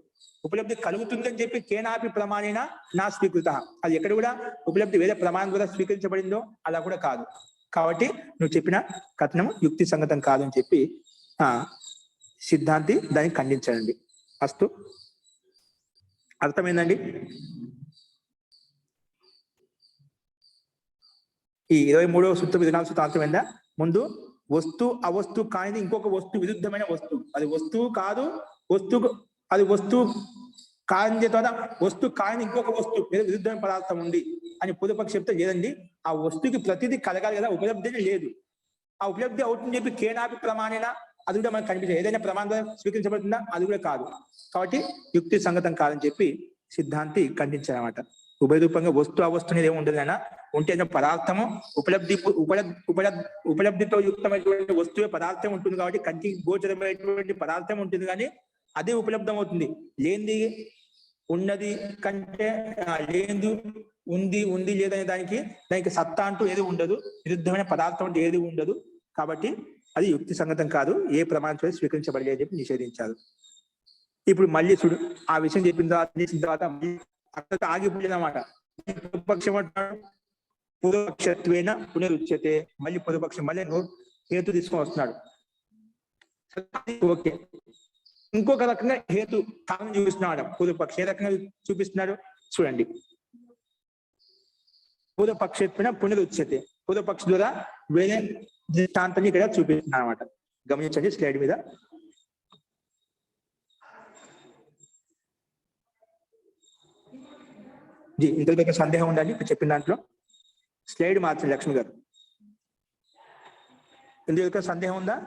ఉపలబ్ధి కలుగుతుందని చెప్పి కేనాపి ప్రమాణేన నా స్వీకృత, అది ఎక్కడ కూడా ఉపలబ్ధి వేరే ప్రమాణం ద్వారా స్వీకరించబడిందో అలా కూడా కాదు. కాబట్టి నువ్వు చెప్పిన కథనం యుక్తి సంగతం కాదు అని చెప్పి సిద్ధాంతి దాన్ని ఖండించండి. అస్తు, అర్థమైందండి? ఈ 23వ సూత్రం 24వ సూత్రం అర్థమైందా? ముందు వస్తు అవస్తు కానిది ఇంకొక వస్తువు విరుద్ధమైన వస్తువు, అది వస్తువు కాదు, అది వస్తువు కాని తర్వాత వస్తువు కాని ఇంకొక వస్తువు విరుద్ధమైన పదార్థం ఉంది అని పూర్వపక్షి చెప్తే లేదండి, ఆ వస్తువుకి ప్రతిదీ కలగాలి కదా, ఉపలబ్ధి లేదు. ఆ ఉపలబ్ధి అవుతుందని చెప్పి కేనాపి ప్రమాణేనా అది కూడా మనకు కనిపించదు, ఏదైనా ప్రమాణం స్వీకరించబడుతుందా అది కూడా కాదు. కాబట్టి యుక్తి సంగతం కాదని చెప్పి సిద్ధాంతి ఖండించారన్నమాట. ఉభయ రూపంగా వస్తు అవస్తు అనేది ఏమి ఉండదు అయినా, ఉంటే పదార్థము ఉపలబ్ధితో యుక్తమైనటువంటి వస్తువే పదార్థం ఉంటుంది కాబట్టి కంటికి గోచరమైనటువంటి పదార్థం ఉంటుంది, కానీ అదే ఉపలబ్ధం అవుతుంది. లేనిది ఉన్నది కంటే లేదు ఉంది లేదనే దానికి సత్తా అంటూ ఏది ఉండదు, విరుద్ధమైన పదార్థం అంటే ఏది ఉండదు. కాబట్టి అది యుక్తి సంగతం కాదు, ఏ ప్రమాణం స్వీకరించబడలేదు అని చెప్పి నిషేధించారు. ఇప్పుడు మళ్ళీ చూడు, ఆ విషయం చెప్పిన తర్వాత అక్కడ ఆగిపోయిందన్నమాట. పూర్వపక్షం అంటాడు పూర్వపక్షత్వేన పునరుచ్యతే, మళ్ళీ పూర్వపక్షం మళ్ళీ హేతు తీసుకొని వస్తున్నాడు. ఓకే, ఇంకొక రకంగా హేతు కారణం చూపిస్తున్నాడు పూర్వపక్షి. ఏ రకంగా చూపిస్తున్నాడు చూడండి. పూర్వపక్షత్వేన పునరుచ్యతే. పూర్వపక్ష ద్వారా వేరే దృష్టాంతాన్ని ఇక్కడ చూపిస్తున్నాడు అనమాట. గమనించండి స్లైడ్ మీద. ఇంతలో సందేహం ఉండాలి ఇప్పుడు చెప్పిన దాంట్లో. స్లైడ్ మార్చండి లక్ష్మి గారు. ఇందులో సందేహం ఉందా?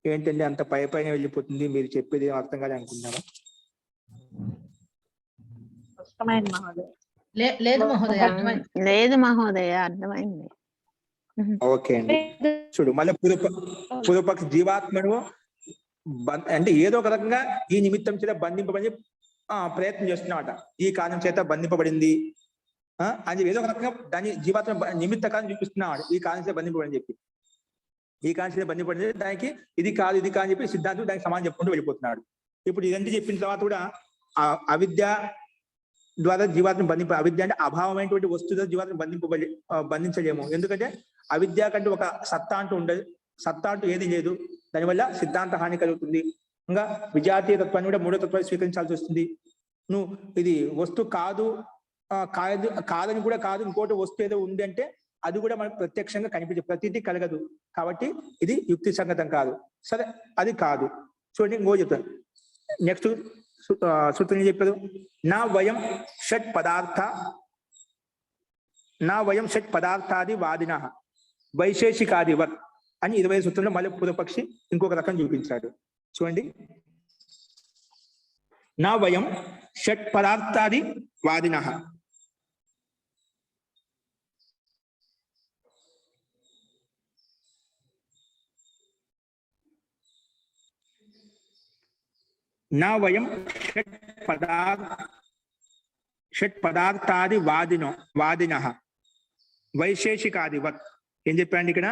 ఏంటండి అంత పై పైన వెళ్ళిపోతుంది, మీరు చెప్పేది అర్థం కాదు అనుకుంటున్నారా? లేదు మహోదయ, అర్థమైంది. లేదు మహోదయ, అర్థమైంది. ఓకే అండి. చూడు మళ్ళీ పూర్వపక్ష జీవాత్మను అంటే ఏదో ఒక రకంగా ఈ నిమిత్తం చేత బంధింపబడి ప్రయత్నం చేస్తున్నమాట. ఈ కారణం చేత బంధింపబడింది అని ఏదో ఒక రకంగా దాని జీవాత్మ నిమిత్త కారణం చూపిస్తున్నాడు. ఈ కారణం చేత బంధింపబడి చెప్పి, ఈ కారణం చేత బంధింపబడింది దానికి ఇది కాదు ఇది కాని చెప్పి సిద్ధాంతం దానికి సమానం చెప్పుకుంటూ వెళ్ళిపోతున్నాడు. ఇప్పుడు ఇదంతా చెప్పిన తర్వాత కూడా అవిద్య ద్వారా జీవాత్మ అవిద్య అంటే అభావమైనటువంటి వస్తువుతో జీవాత్మ బంధించలేము. ఎందుకంటే అవిద్య కంటే ఒక సత్తా అంటూ ఉండదు, సత్తా అంటూ ఏది లేదు. దానివల్ల సిద్ధాంత హాని కలుగుతుంది. ఇంకా విజాతీయ తత్వాన్ని కూడా మూడో తత్వాన్ని స్వీకరించాల్సి వస్తుంది. నువ్వు ఇది వస్తువు కాదు కాదని కూడా కాదు, ఇంకోటి వస్తువు ఏదో ఉంది అంటే అది కూడా మనకు ప్రత్యక్షంగా కనిపించే ప్రతిదీ కలగదు. కాబట్టి ఇది యుక్తి సంగతం కాదు. సరే అది కాదు. చూడండి ఇంకో చెప్తాను. నెక్స్ట్ సూత్రం చెప్పారు. నా వయం షట్ పదార్థాది వాదిన వైశేషికాదివత్ అని 20 సూత్రంలో మళ్ళీ పూర్వపక్షి ఇంకొక రకం చూపించాడు. చూడండి. నా వయం షట్ పదార్థాది వాదిన నా వయం షట్ పదార్థాది వాదిన వైశేషికాదివత్. ఏం చెప్పండి ఇక్కడ?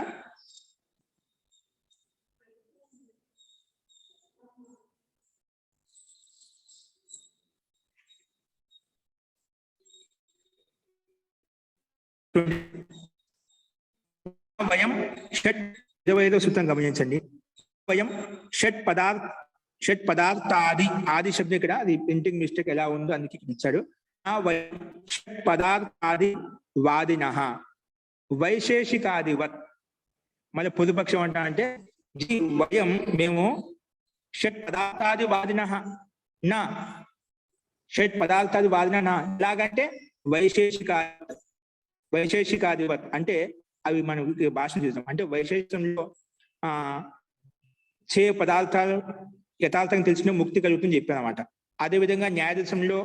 వయం షట్ 25వ సూత్రం గమనించండి. వయం షట్ పదార్థాది, ఆది శబ్దం ఇక్కడ అది ప్రింటింగ్ మిస్టేక్ ఎలా ఉందో అందుకే ఇచ్చాడు. షట్ పదార్థాది వాదిన వైశేషికాదివత్. మళ్ళీ పొదుపక్షం అంటా అంటే వయం మేము షట్ పదార్థాది వాదిన నా షట్ పదార్థాది వాదిన నా ఎలాగంటే వైశేషికాదివత్ అంటే అవి మనం భాష చూసాం. అంటే వైశేషంలో చే పదార్థాలు యథార్థంగా తెలిసిన ముక్తి కలుగుతుంది చెప్పాను అనమాట. అదేవిధంగా న్యాయదర్శనంలో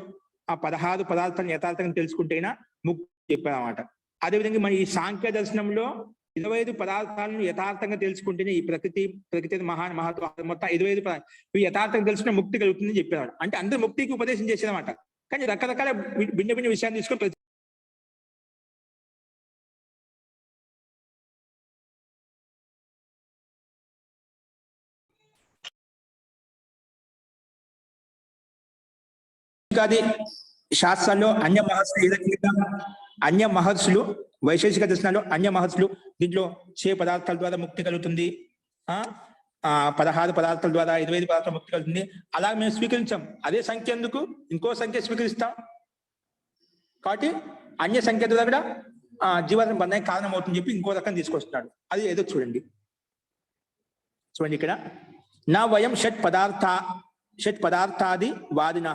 ఆ 16 పదార్థాలను యథార్థంగా తెలుసుకుంటేనా ముక్తి చెప్పాను అనమాట. అదేవిధంగా మన ఈ సాంఖ్య దర్శనంలో 25 పదార్థాలను యథార్థంగా తెలుసుకుంటేనే ఈ ప్రకృతి మహత్వ మొత్తం 25 ఇవి యథార్థంగా తెలుసుకున్న ముక్తి కలుగుతుందని చెప్పాడు. అంటే అందరూ ముక్తికి ఉపదేశం చేసేదన్నమాట. కానీ రకరకాల భిన్న భిన్న విషయాన్ని తీసుకొని శాస్త్రాల్లో అన్య మహర్షులు వైశేషిక దర్శనాల్లో అన్య మహర్షులు దీంట్లో చే పదార్థాల ద్వారా ముక్తి కలుగుతుంది, 16 పదార్థాల ద్వారా 25 పదార్థాల ముక్తి కలుగుతుంది. అలా మేము స్వీకరించాం. అదే సంఖ్య ఎందుకు ఇంకో సంఖ్య స్వీకరిస్తాం. కాబట్టి అన్య సంఖ్య ద్వారా కూడా జీవాత్మ బంధానికి కారణం అవుతుందని చెప్పి ఇంకో రకం తీసుకొస్తున్నాడు. అది ఏదో చూడండి ఇక్కడ. నా వయం షట్ పదార్థాది వాదిన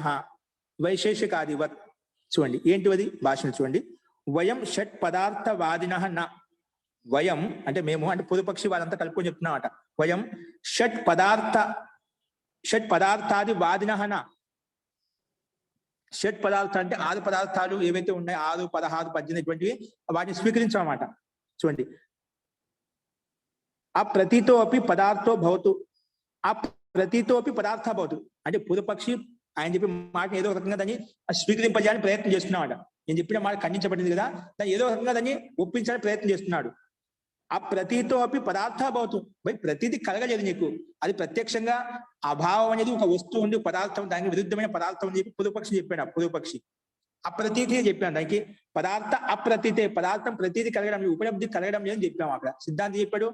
వైశేషికాదివత్. చూడండి ఏంటివది భాషను చూడండి. వయం షట్ పదార్థ వాదిన నా. వయం అంటే మేము, అంటే పూర్వపక్షి వాళ్ళంతా కలుపుకొని చెప్తున్నామట. వయం షట్ పదార్థాది వాదిన నా. షట్ పదార్థాలు అంటే 6 పదార్థాలు ఏవైతే ఉన్నాయో 6, 16, 18 ఇటువంటివి వాటిని స్వీకరించామన్నమాట. చూడండి. ఆ ప్రతితోపి పదార్థో భవతు. ఆ ప్రతితోపి పదార్థ భవతు అంటే పూర్వపక్షి ఆయన చెప్పిన మాట ఏదో రకంగా దాన్ని స్వీకరింపజేయాలని ప్రయత్నం చేస్తున్నాడు. నేను చెప్పిన మాట ఖండించబడింది కదా, దాన్ని ఏదో రకంగా దాన్ని ఒప్పించాలని ప్రయత్నం చేస్తున్నాడు. ఆ ప్రతితో అపి పదార్థ భవతు. ప్రతిది కలగలేదు నీకు, అది ప్రత్యక్షంగా అభావం అనేది ఒక వస్తువు ఉంది, పదార్థం, దానికి విరుద్ధమైన పదార్థం అని చెప్పి పూర్వపక్షి చెప్పాడు. పూర్వపక్షి అప్రతీతి చెప్పాను. దానికి పదార్థ అప్రతీతే, పదార్థం ప్రతీది కలగడం, ఉపలబ్ధి కలగడం లేదని చెప్పాము. అక్కడ సిద్ధాంతి చెప్పాడు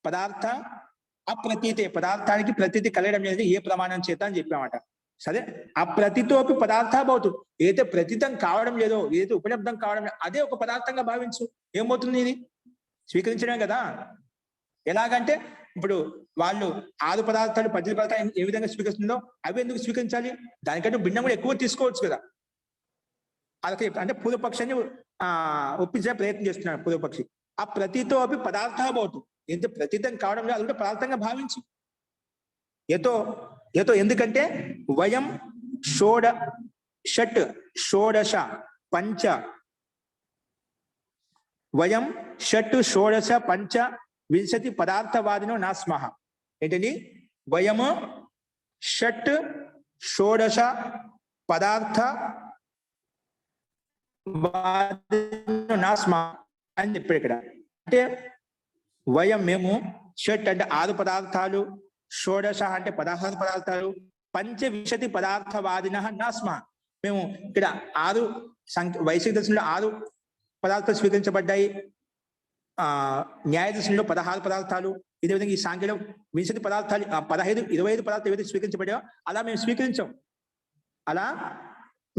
పదార్థ అప్రతీతే పదార్థానికి ప్రతీతి కలగడం అనేది ఏ ప్రమాణం చేత అని చెప్పామట. సరే, అప్రతితోపి పదార్థ భవతు, ఏదైతే ప్రతీతం కావడం లేదో, ఏదైతే ఉపలబ్ధం కావడం లేదో అదే ఒక పదార్థంగా భావించు. ఏమవుతుంది? ఇది స్వీకరించడం కదా. ఎలాగంటే ఇప్పుడు వాళ్ళు 6 పదార్థాలు 18 పదార్థాలు ఏ విధంగా స్వీకరిస్తుందో అవి ఎందుకు స్వీకరించాలి? దానికంటే భిన్నం కూడా ఎక్కువ తీసుకోవచ్చు కదా. అదొక అంటే పూర్వపక్షాన్ని ఒప్పించే ప్రయత్నం చేస్తున్నాడు పూర్వపక్షి. ఆ ప్రతితో అవి పదార్థ భవతు, ఎంత ప్రతీతం కావడం లేదు అది కూడా పదార్థంగా భావించు. ఏతో ఎందుకంటే వయం షోడశ పంచ వయం షోడశ పంచ వింశతి పదార్థవాదినో నా స్మః. ఏంటండి? వయము షోడశ పదార్థ నా స్మః అని చెప్పాడు ఇక్కడ. అంటే వయం మేము, షట్ అంటే 6 పదార్థాలు, షోడశ అంటే 16 పదార్థాలు, పంచవింశతి పదార్థవాదిన నా స్మః. మేము ఇక్కడ 6 వైశిక దర్శనంలో 6 పదార్థాలు స్వీకరించబడ్డాయి, న్యాయ దర్శనంలో 16 పదార్థాలు, ఇదే విధంగా ఈ సాంఖ్యలో 20 పదార్థాలు 25 పదార్థాలు ఏవైతే స్వీకరించబడ్డాయో అలా మేము స్వీకరించాం. అలా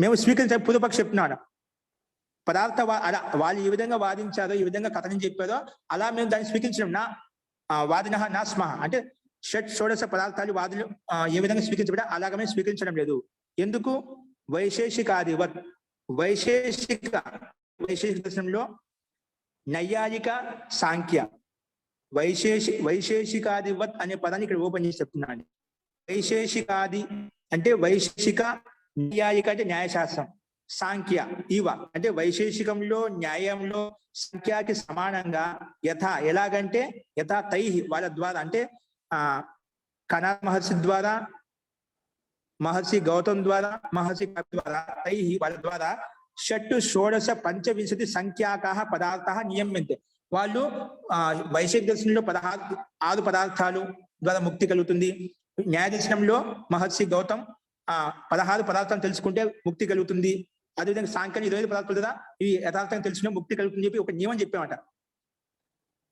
మేము స్వీకరించాం. పూర్వపక్ష చెప్తున్నాడు పదార్థ అలా వాళ్ళు ఈ విధంగా వాదించారో, ఈ విధంగా కథనం చెప్పారో అలా మేము దాన్ని స్వీకరించడం. నా వాదిన నా స్మః అంటే షోడశ పదార్థాలు వాదులు ఏ విధంగా స్వీకరించబడా అలాగా మేము స్వీకరించడం లేదు. ఎందుకు? వైశేషికాదివత్, వైశేషిక దర్శనంలో నైయాయిక సాంఖ్య వైశేషికాదివత్ అనే పదాన్ని ఇక్కడ ఓపెన్ చేసి చెప్తున్నాను. వైశేషికాది అంటే వైశేషిక, నైయాయిక అంటే న్యాయశాస్త్రం, సాంఖ్య ఇవ అంటే వైశేషికంలో న్యాయంలో సంఖ్యాకి సమానంగా ఎలాగంటే తై వాళ్ళ ద్వారా అంటే కనాద మహర్షి ద్వారా, మహర్షి గౌతమ్ ద్వారా, మహర్షి ద్వారా తై వాళ్ళ ద్వారా షోడశ పంచవింశతి సంఖ్యాకాః పదార్థాः నియమ్యంతే. వాళ్ళు వైశేషిక దర్శనంలో 6 పదార్థాలు ద్వారా ముక్తి కలుగుతుంది. న్యాయ దర్శనంలో మహర్షి గౌతమ్ 16 పదార్థాలు తెలుసుకుంటే ముక్తి కలుగుతుంది. అదేవిధంగా సాంఖ్యాన్ని 25 పదార్థాలు కదా ఇవి యథార్థంగా తెలుసుకునే ముక్తి కలుగుతుంది చెప్పి ఒక నియమం చెప్పామట.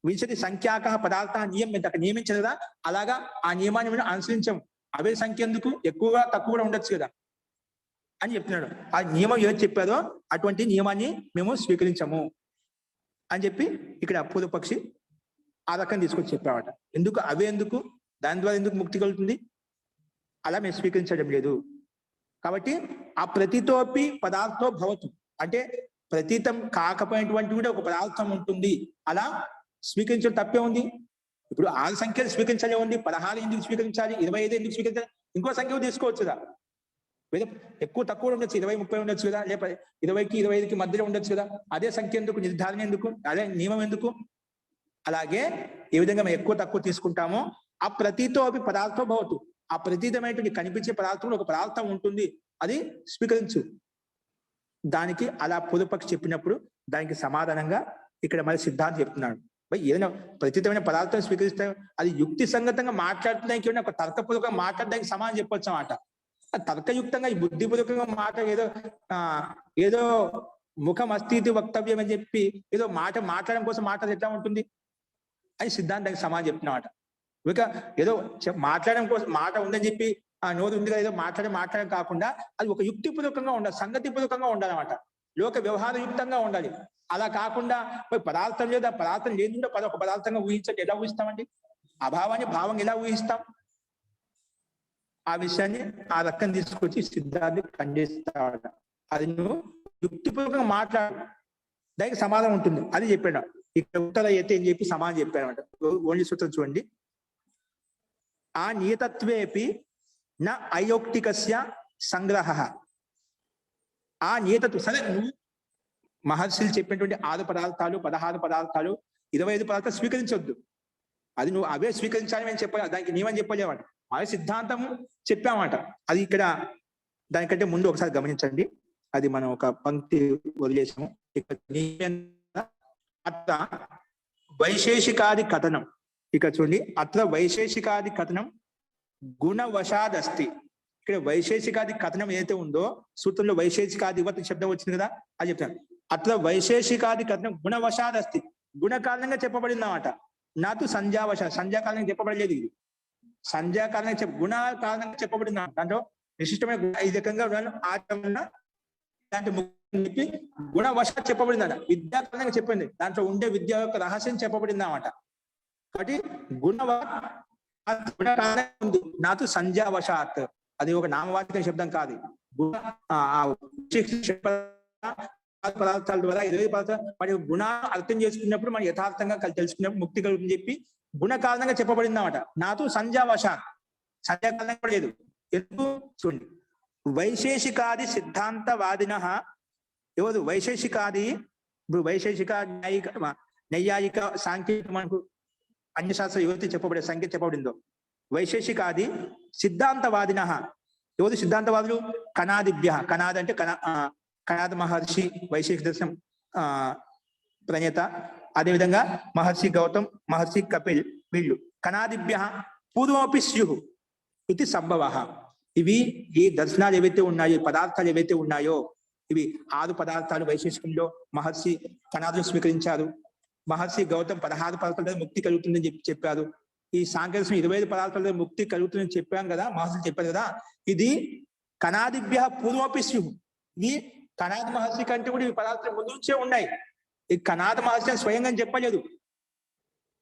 వింశతి సంఖ్యాకాః పదార్థాः నియమ్యంతే, అక్కడ నియమించదు కదా, అలాగా ఆ నియమాన్ని మనం అనుసరించాం. అవే సంఖ్య ఎందుకు, ఎక్కువగా తక్కువ కూడా ఉండొచ్చు కదా అని చెప్తున్నాడు. ఆ నియమం ఏది చెప్పారో అటువంటి నియమాన్ని మేము స్వీకరించము అని చెప్పి ఇక్కడ పూర్వపక్షి ఆ రకంగా తీసుకొచ్చి చెప్పామట. ఎందుకు అవే ఎందుకు, దాని ద్వారా ఎందుకు ముక్తి కలుగుతుంది, అలా మేము స్వీకరించడం లేదు. కాబట్టి ఆ ప్రతితోపి పదార్థో భవతు అంటే ప్రతీతం కాకపోయినటువంటి కూడా ఒక పదార్థం ఉంటుంది, అలా స్వీకరించడం తప్పే ఉంది. ఇప్పుడు 6 సంఖ్యలు స్వీకరించాలి ఉంది, 16 ఎందుకు స్వీకరించాలి, 25 ఎందుకు స్వీకరించాలి, ఇంకో సంఖ్య తీసుకోవచ్చు కదా. ఎక్కువ తక్కువ ఉండొచ్చు, 20-30 ఉండొచ్చు కదా, లేకపోతే 20కి 25కి మధ్యలో ఉండొచ్చు కదా. అదే సంఖ్య ఎందుకు, నిర్ధారణ ఎందుకు, అదే నియమం ఎందుకు? అలాగే ఏ విధంగా మేము ఎక్కువ తక్కువ తీసుకుంటామో ఆ ప్రతీతో అవి పదార్థం భవతు, ఆ ప్రతీతమైనటువంటి కనిపించే పదార్థంలో ఒక పదార్థం ఉంటుంది, అది స్వీకరించు. దానికి అలా పూర్వపక్షి చెప్పినప్పుడు దానికి సమాధానంగా ఇక్కడ మరి సిద్ధాంతం చెప్తున్నాడు. ఏదైనా ప్రతీతమైన పదార్థం స్వీకరిస్తే అది యుక్తి సంగతంగా మాట్లాడడానికి ఒక తర్కపూర్వకంగా మాట్లాడడానికి సమానం చెప్పొచ్చు అన్నమాట. తర్కయుక్తంగా ఈ బుద్ధిపూర్వకంగా మాట ఏదో ముఖం అస్థితి వక్తవ్యం అని చెప్పి ఏదో మాట్లాడడం కోసం మాట్లాడి ఎట్లా ఉంటుంది అని సిద్ధాంతానికి సమానం చెప్తున్నమాట. ఇక ఏదో మాట్లాడడం కోసం మాట ఉందని చెప్పి నోరు ఉంది కదా ఏదో మాట్లాడడం కాకుండా అది ఒక యుక్తిపూర్వకంగా ఉండాలి, సంగతిపూర్వకంగా ఉండాలన్నమాట, లోక వ్యవహార యుక్తంగా ఉండాలి. అలా కాకుండా పదార్థం లేదు, ఆ పదార్థం లేదు కూడా ఒక పదార్థంగా ఊహించండి, ఎలా ఊహిస్తామండి? అభావాన్ని భావం ఎలా ఊహిస్తాం? ఆ విషయాన్ని ఆ రకం తీసుకొచ్చి సిద్ధాంతి ఖండిస్తాడు. అది నువ్వు యుక్తిపూర్వకంగా మాట్లాడు, దానికి సమాధానం ఉంటుంది, అది చెప్పాడు. ఇక్కడ ఉత్తర అయితే అని చెప్పి సమాధానం చెప్పాడు అనమాట. ఓన్లీ సూత్రం చూడండి. ఆ నియతత్వేపి నా అయోక్తికస్య సంగ్రహ. ఆ నియతత్వం సరే, నువ్వు మహర్షులు చెప్పినటువంటి 6 పదార్థాలు 16 పదార్థాలు 25 పదార్థాలు స్వీకరించొద్దు, అది నువ్వు అవే స్వీకరించాలి అని చెప్పాలి, దానికి నీవని చెప్పలేవాట, అదే సిద్ధాంతము చెప్పామాట. అది ఇక్కడ దానికంటే ముందు ఒకసారి గమనించండి, అది మనం ఒక పంక్తి వదిలేసాము. అత్ర వైశేషికాది కథనం, ఇక్కడ చూడండి, అత్ర వైశేషికాది కథనం గుణవశాదస్తి. ఇక్కడ వైశేషికాది కథనం ఏదైతే ఉందో సూత్రంలో వైశేషికాది శబ్దం వచ్చింది కదా, అది చెప్తాను. అత్ర వైశేషికాది కథనం గుణవశాదస్తి, గుణ కారణంగా చెప్పబడింది అన్నమాట. నాతో సంధ్యావశ, సంధ్యాకాలంగా చెప్పబడలేదు ఇది. సంధ్యా కారణంగా గుణ కారణంగా చెప్పబడింది. దాంట్లో విశిష్టమైన గుణ ఈ రకంగా ఆచరణ దాంట్లో చెప్పి గుణవశ చెప్పబడింది అన్నమాట. విద్యా కారణంగా చెప్పింది, దాంట్లో ఉండే విద్య యొక్క రహస్యం చెప్పబడింది అన్నమాట. కాబట్టి గుణ కారణంగా ఉంది, నాతో సంధ్యావశాత్ అది ఒక నామవాచక శబ్దం కాదు. పదార్థాల ద్వారా 20 పదార్థాలు మరియు గుణాలు అర్థం చేసుకున్నప్పుడు మనం యథార్థంగా తెలుసుకున్నప్పుడు ముక్తి కలుగుతుందని చెప్పి గుణ కారణంగా చెప్పబడింది అన్నమాట. నాతో సంధ్యావశాత్ సంధ్యా కారణంగా కూడా లేదు. ఎందుకు చూడండి, వైశేషికాది సిద్ధాంతవాదిన ఎవరు వైశేషికాది, ఇప్పుడు వైశేషిక నైయాయిక సాంకేతిక మనకు అన్యశాస్త్ర యువతి చెప్పబడే సంఖ్య చెప్పబడిందో, వైశేషికాది సిద్ధాంతవాదిన ఎవరు సిద్ధాంతవాదులు, కణాదిభ్య, కణాది అంటే కణాద మహర్షి వైశేషిక దర్శనం ప్రణేత, అదేవిధంగా మహర్షి గౌతమ్, మహర్షి కపిల్, వీళ్ళు కణాదిభ్య పూర్వమపి స్యు ఇది సంభవ. ఇవి ఈ దర్శనాలు ఏవైతే ఉన్నాయో, పదార్థాలు ఏవైతే ఉన్నాయో, ఇవి 6 పదార్థాలు వైశేషికంలో మహర్షి కణాదులు స్వీకరించారు. మహర్షి గౌతమ్ 16 పదార్థాల ముక్తి కలుగుతుందని చెప్పారు. ఈ సాంకేతిక 25 పదార్థాల ముక్తి కలుగుతుందని చెప్పాం కదా, మహర్షి చెప్పారు కదా. ఇది కణాదిభ్య పూర్వమపి స్యు, ఇది కణాద మహర్షి కంటే కూడా ఈ పదార్థాలు ముందు నుంచే ఉన్నాయి. ఈ కణాద మహర్షి స్వయంగా చెప్పలేదు.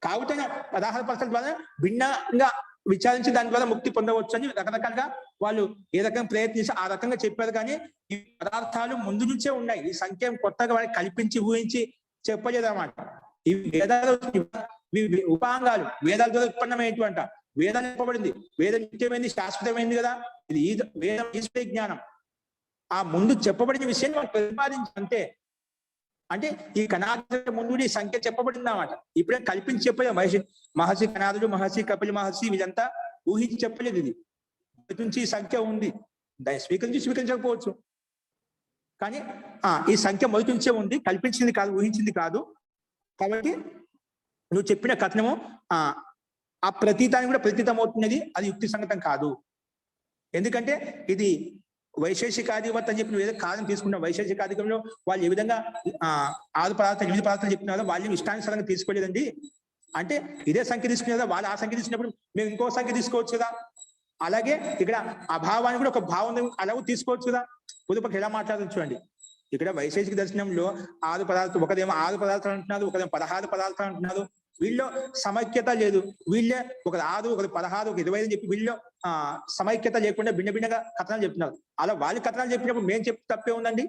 కాబట్టి 16 పదార్థాల ద్వారా భిన్నంగా విచారించి దాని ద్వారా ముక్తి పొందవచ్చు అని రకరకాలుగా వాళ్ళు ఏ రకంగా ప్రయత్నించి ఆ రకంగా చెప్పారు. కానీ ఈ పదార్థాలు ముందు నుంచే ఉన్నాయి. ఈ సంఖ్య కొత్తగా వాళ్ళకి కల్పించి ఊహించి చెప్పలేదు అన్నమాట. ఈ వేదాలు ఉపాంగాలు వేదాల ద్వారా ఉత్పన్నమైనటువంటి వేదం చెప్పబడింది. వేదం నిత్యమైంది, శాశ్వతమైంది కదా. ఇది వేదం ఈశ్వర జ్ఞానం. ఆ ముందు చెప్పబడిన విషయాన్ని మనం ప్రతిపాదించంటే, అంటే ఈ కణాదుల ముందు ఈ సంఖ్య చెప్పబడింది అన్నమాట. ఇప్పుడే కల్పించి చెప్పలేదు. మహర్షి కణాదులు, మహర్షి కపిల మహర్షి వీళ్ళంతా ఊహించి చెప్పలేదు. ఇది నుంచి ఈ సంఖ్య ఉంది, దాన్ని స్వీకరించకపోవచ్చు. కానీ ఈ సంఖ్య మొదటి నుంచే ఉంది, కల్పించింది కాదు, ఊహించింది కాదు. కాబట్టి నువ్వు చెప్పిన కథనము ఆ ప్రతీతానికి కూడా ప్రతీతం అవుతున్నది, అది యుక్తి సంగతం కాదు. ఎందుకంటే ఇది వైశేషికాధిపతి అని చెప్పిన ఏదో కాదని తీసుకున్న వైశేషికాధికంలో వాళ్ళు ఏ విధంగా 6 పదార్థాలు 8 పదార్థాలు చెప్పినారో వాళ్ళు ఇష్టానుసారంగా తీసుకోలేదండి. అంటే ఇదే సంఖ్య తీసుకునే కదా, వాళ్ళు ఆ సంఖ్య తీసుకున్నప్పుడు మేము ఇంకో సంఖ్య తీసుకోవచ్చు కదా. అలాగే ఇక్కడ అభావాన్ని కూడా ఒక భావం అలాగూ తీసుకోవచ్చు కదా. పొదుపకి ఎలా మాట్లాడచ్చు చూడండి. ఇక్కడ వైశేషిక దర్శనంలో 6 పదార్థాలు, ఒకదేమో 6 పదార్థాలు అంటున్నారు, ఒకదేమో 16 పదార్థాలు అంటున్నారు. వీళ్ళలో సమైక్యత లేదు. వీళ్ళే ఒక 6, ఒక 16, ఒక 25 అని చెప్పి వీళ్ళు సమైక్యత లేకుండా భిన్న భిన్నగా కథనాలు చెప్తున్నారు. అలా వాళ్ళు కథనాలు చెప్పినప్పుడు మేము చెప్పి తప్పే ఉందండి.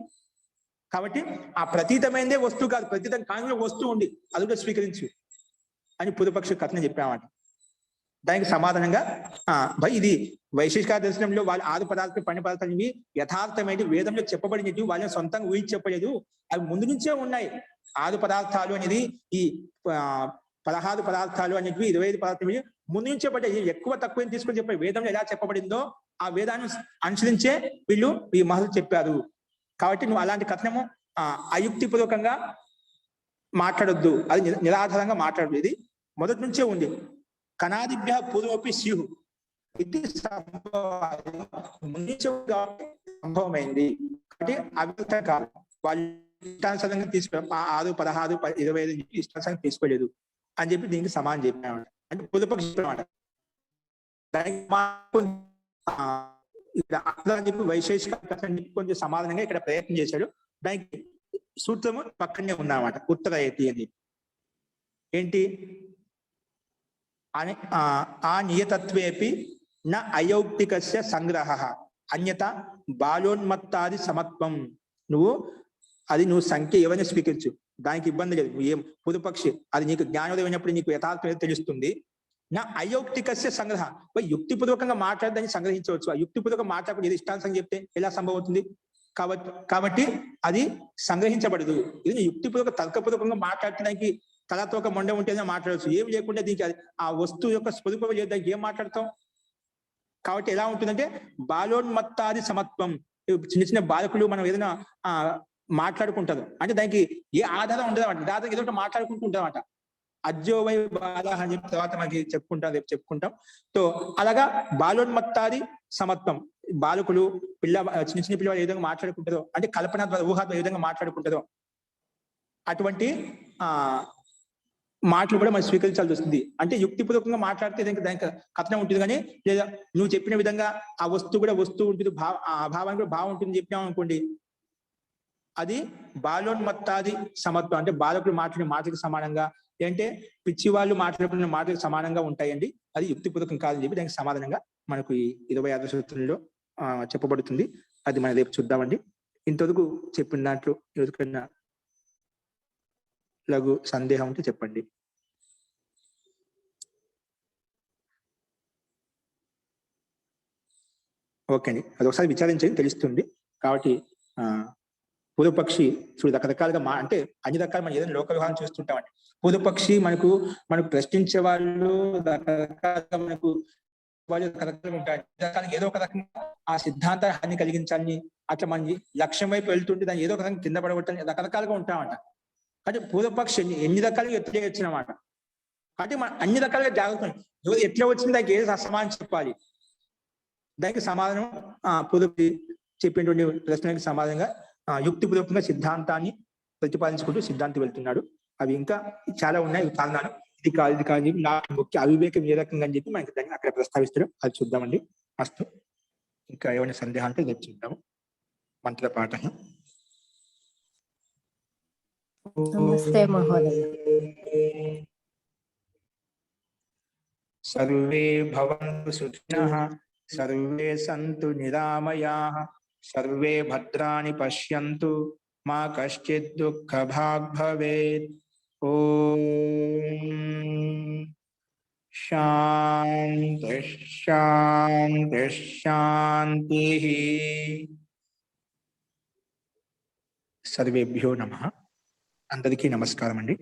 కాబట్టి ఆ ప్రతీతమైందే వస్తువు కాదు, ప్రతీతం కాని వస్తువు ఉంది, అది కూడా స్వీకరించు అని పూర్వపక్ష కథనం చెప్పామట. దానికి సమాధానంగా ఇది వైశేషిక దర్శనంలో వాళ్ళు 6 పదార్థాలు 12 పదార్థాలు ఇవి యథార్థమైన వేదంలో చెప్పబడినవి, వాళ్ళని సొంతంగా ఊహించి చెప్పలేదు. అవి ముందు నుంచే ఉన్నాయి. 6 పదార్థాలు అనేది ఈ 16 పదార్థాలు అనేవి 25 పదార్థాలు ముందు నుంచే పడ్డాయి. ఎక్కువ తక్కువ తీసుకొని చెప్పారు. వేదంలో ఎలా చెప్పబడిందో ఆ వేదాన్ని అనుసరించే వీళ్ళు ఈ మహర్షులు చెప్పారు. కాబట్టి నువ్వు అలాంటి కథనము అయుక్తిపూర్వకంగా మాట్లాడొద్దు, అది నిరాధారంగా మాట్లాడదు. ఇది మొదటి నుంచే ఉంది. కణాదిభ్య పూర్వపి స్యు ఇది సంభవమైంది. కాబట్టి అవ్యక్తం కాదు. వాళ్ళు ఇష్టానుసారంగా తీసుకోవడం 6, 16, 25 ఇష్టానుసారంగా తీసుకోలేదు అని చెప్పి దీనికి సమానం చెప్పామన్నమాట. అంటే పూర్వపక్షం చెప్పామన్నమాట. దానికి చెప్పి వైశేషిక కొంచెం సమాధానంగా ఇక్కడ ప్రయత్నం చేశాడు. దానికి సూత్రము పక్కనే ఉందన్నమాట. ఉత్తరయతి అని ఏంటి అని ఆ నియతత్వేపి న అయౌక్తికస్య సంగ్రహ అన్యత బాలోన్మత్తాది సమత్వం. నువ్వు సంఖ్య ఏమైనా స్వీకరించు, దానికి ఇబ్బంది లేదు. ఏం పూర్వపక్షి అది నీకు జ్ఞానోదయం అయినప్పుడు నీకు యథార్థం తెలుస్తుంది. నా అయౌక్తికస్య సంగ్రహ, యుక్తిపూర్వకంగా మాట్లాడదాన్ని సంగ్రహించవచ్చు. ఆ యుక్తిపూర్వకంగా మాట్లాడకుండా ఏది ఇష్టాంశం చెప్తే ఎలా సంభవం అవుతుంది? కాబట్టి అది సంగ్రహించబడదు. ఇది యుక్తిపూర్వక తర్కపూర్వకంగా మాట్లాడటానికి తలతో ఒక మొండ ఉంటేనే మాట్లాడవచ్చు. ఏం లేకుండా దీనికి ఆ వస్తువు యొక్క స్వరూపం లేదు, దానికి ఏం మాట్లాడతాం? కాబట్టి ఎలా ఉంటుందంటే బాలోన్మత్తాది సమత్వం. చిన్న చిన్న బాలకులు మనం ఏదైనా మాట్లాడుకుంటారు అంటే దానికి ఏ ఆధారం ఉండదు అన్నమాట. దాదాపు ఏదో ఒకటి మాట్లాడుకుంటూ ఉంటాం అన్నమాట. అజ్జోవై బాల అని చెప్పి తర్వాత మనకి రేపు చెప్పుకుంటాం. సో అలాగా బాలోన్మత్తాది సమత్వం. బాలకులు చిన్న చిన్న పిల్లలు ఏ విధంగా మాట్లాడుకుంటారో, అంటే కల్పన ద్వారా ఊహాతో ఏ విధంగా మాట్లాడుకుంటారో అటువంటి మాటలు కూడా మనం స్వీకరించాల్సి వస్తుంది. అంటే యుక్తిపూర్వకంగా మాట్లాడితే దానికి కథనం ఉంటుంది, కానీ లేదా నువ్వు చెప్పిన విధంగా ఆ వస్తువు కూడా వస్తువు ఉంటుంది, ఆ భావానికి కూడా భావం ఉంటుంది చెప్పినాం అనుకోండి, అది బాలోన్మత్తాది సమత్వం. అంటే బాలకులు మాట్లాడిన మాటలకు సమానంగా, అంటే పిచ్చి వాళ్ళు మాట్లాడుకున్న మాటలకు సమానంగా ఉంటాయండి. అది యుక్తిపూర్వకం కాదని చెప్పి దానికి సమాధానంగా మనకు ఈ 26 సూత్రంలో చెప్పబడుతుంది. అది మనం రేపు చూద్దామండి. ఇంతవరకు చెప్పిన దాంట్లో ఎవరికైనా లఘు సందేహం ఉంటే చెప్పండి. ఓకే అండి, అది ఒకసారి విచారించండి, తెలుస్తుంది. కాబట్టి పూర్వపక్షి చూడు రకరకాలుగా అంటే అన్ని రకాలు మనం ఏదైనా లోక వ్యవహారం చూస్తుంటామండి. పూర్వపక్షి మనకు ప్రశ్నించే వాళ్ళు రకరకాలుగా రకరకాలుగా ఉంటాయి. ఏదో ఒక రకంగా ఆ సిద్ధాంత హాని కలిగించాలని, అట్లా మన లక్ష్యం వైపు వెళ్తుంటే దాన్ని ఏదో ఒక రకంగా కింద పడగొట్టాలని రకరకాలుగా ఉంటామంట. అంటే పూర్వపక్షి ఎన్ని రకాలుగా ఎత్తుచేయచ్చు అన్నమాట. అంటే మనం అన్ని రకాలుగా జాగ్రత్త, ఎవరు ఎట్లా వచ్చింది దానికి ఏది సమాధానం చెప్పాలి, దానికి సమాధానం పూర్వపక్షి చెప్పినటువంటి ప్రశ్నలకు సమాధానంగా యుక్తిపూర్వకంగా సిద్ధాంతాన్ని ప్రతిపాదించుకుంటూ సిద్ధాంతి వెళ్తున్నాడు. అవి ఇంకా చాలా ఉన్నాయి కారణాలు. ఇది కాదు నా ముఖ్య అవివేకం ఏ రకంగా అని చెప్పి మనకి దాన్ని అక్కడ ప్రస్తావిస్తాడు. అది చూద్దామండి. అస్తు. ఇంకా ఏమైనా సందేహాలు అంటే రేపు చూద్దాము. మంత్ర పాఠ. నమస్తే మహోదయ. సర్వే భవంతు సుఖినః, సర్వే సంతు నిరామయాః, సర్వే భద్రాణి పశ్యంతు, మా కశ్చిత్ దుఃఖభాగ్ భవేత్. ఓం శాంతి శాంతి శాంతి. సర్వేభ్యో నమః. అందరికీ నమస్కారం అండి.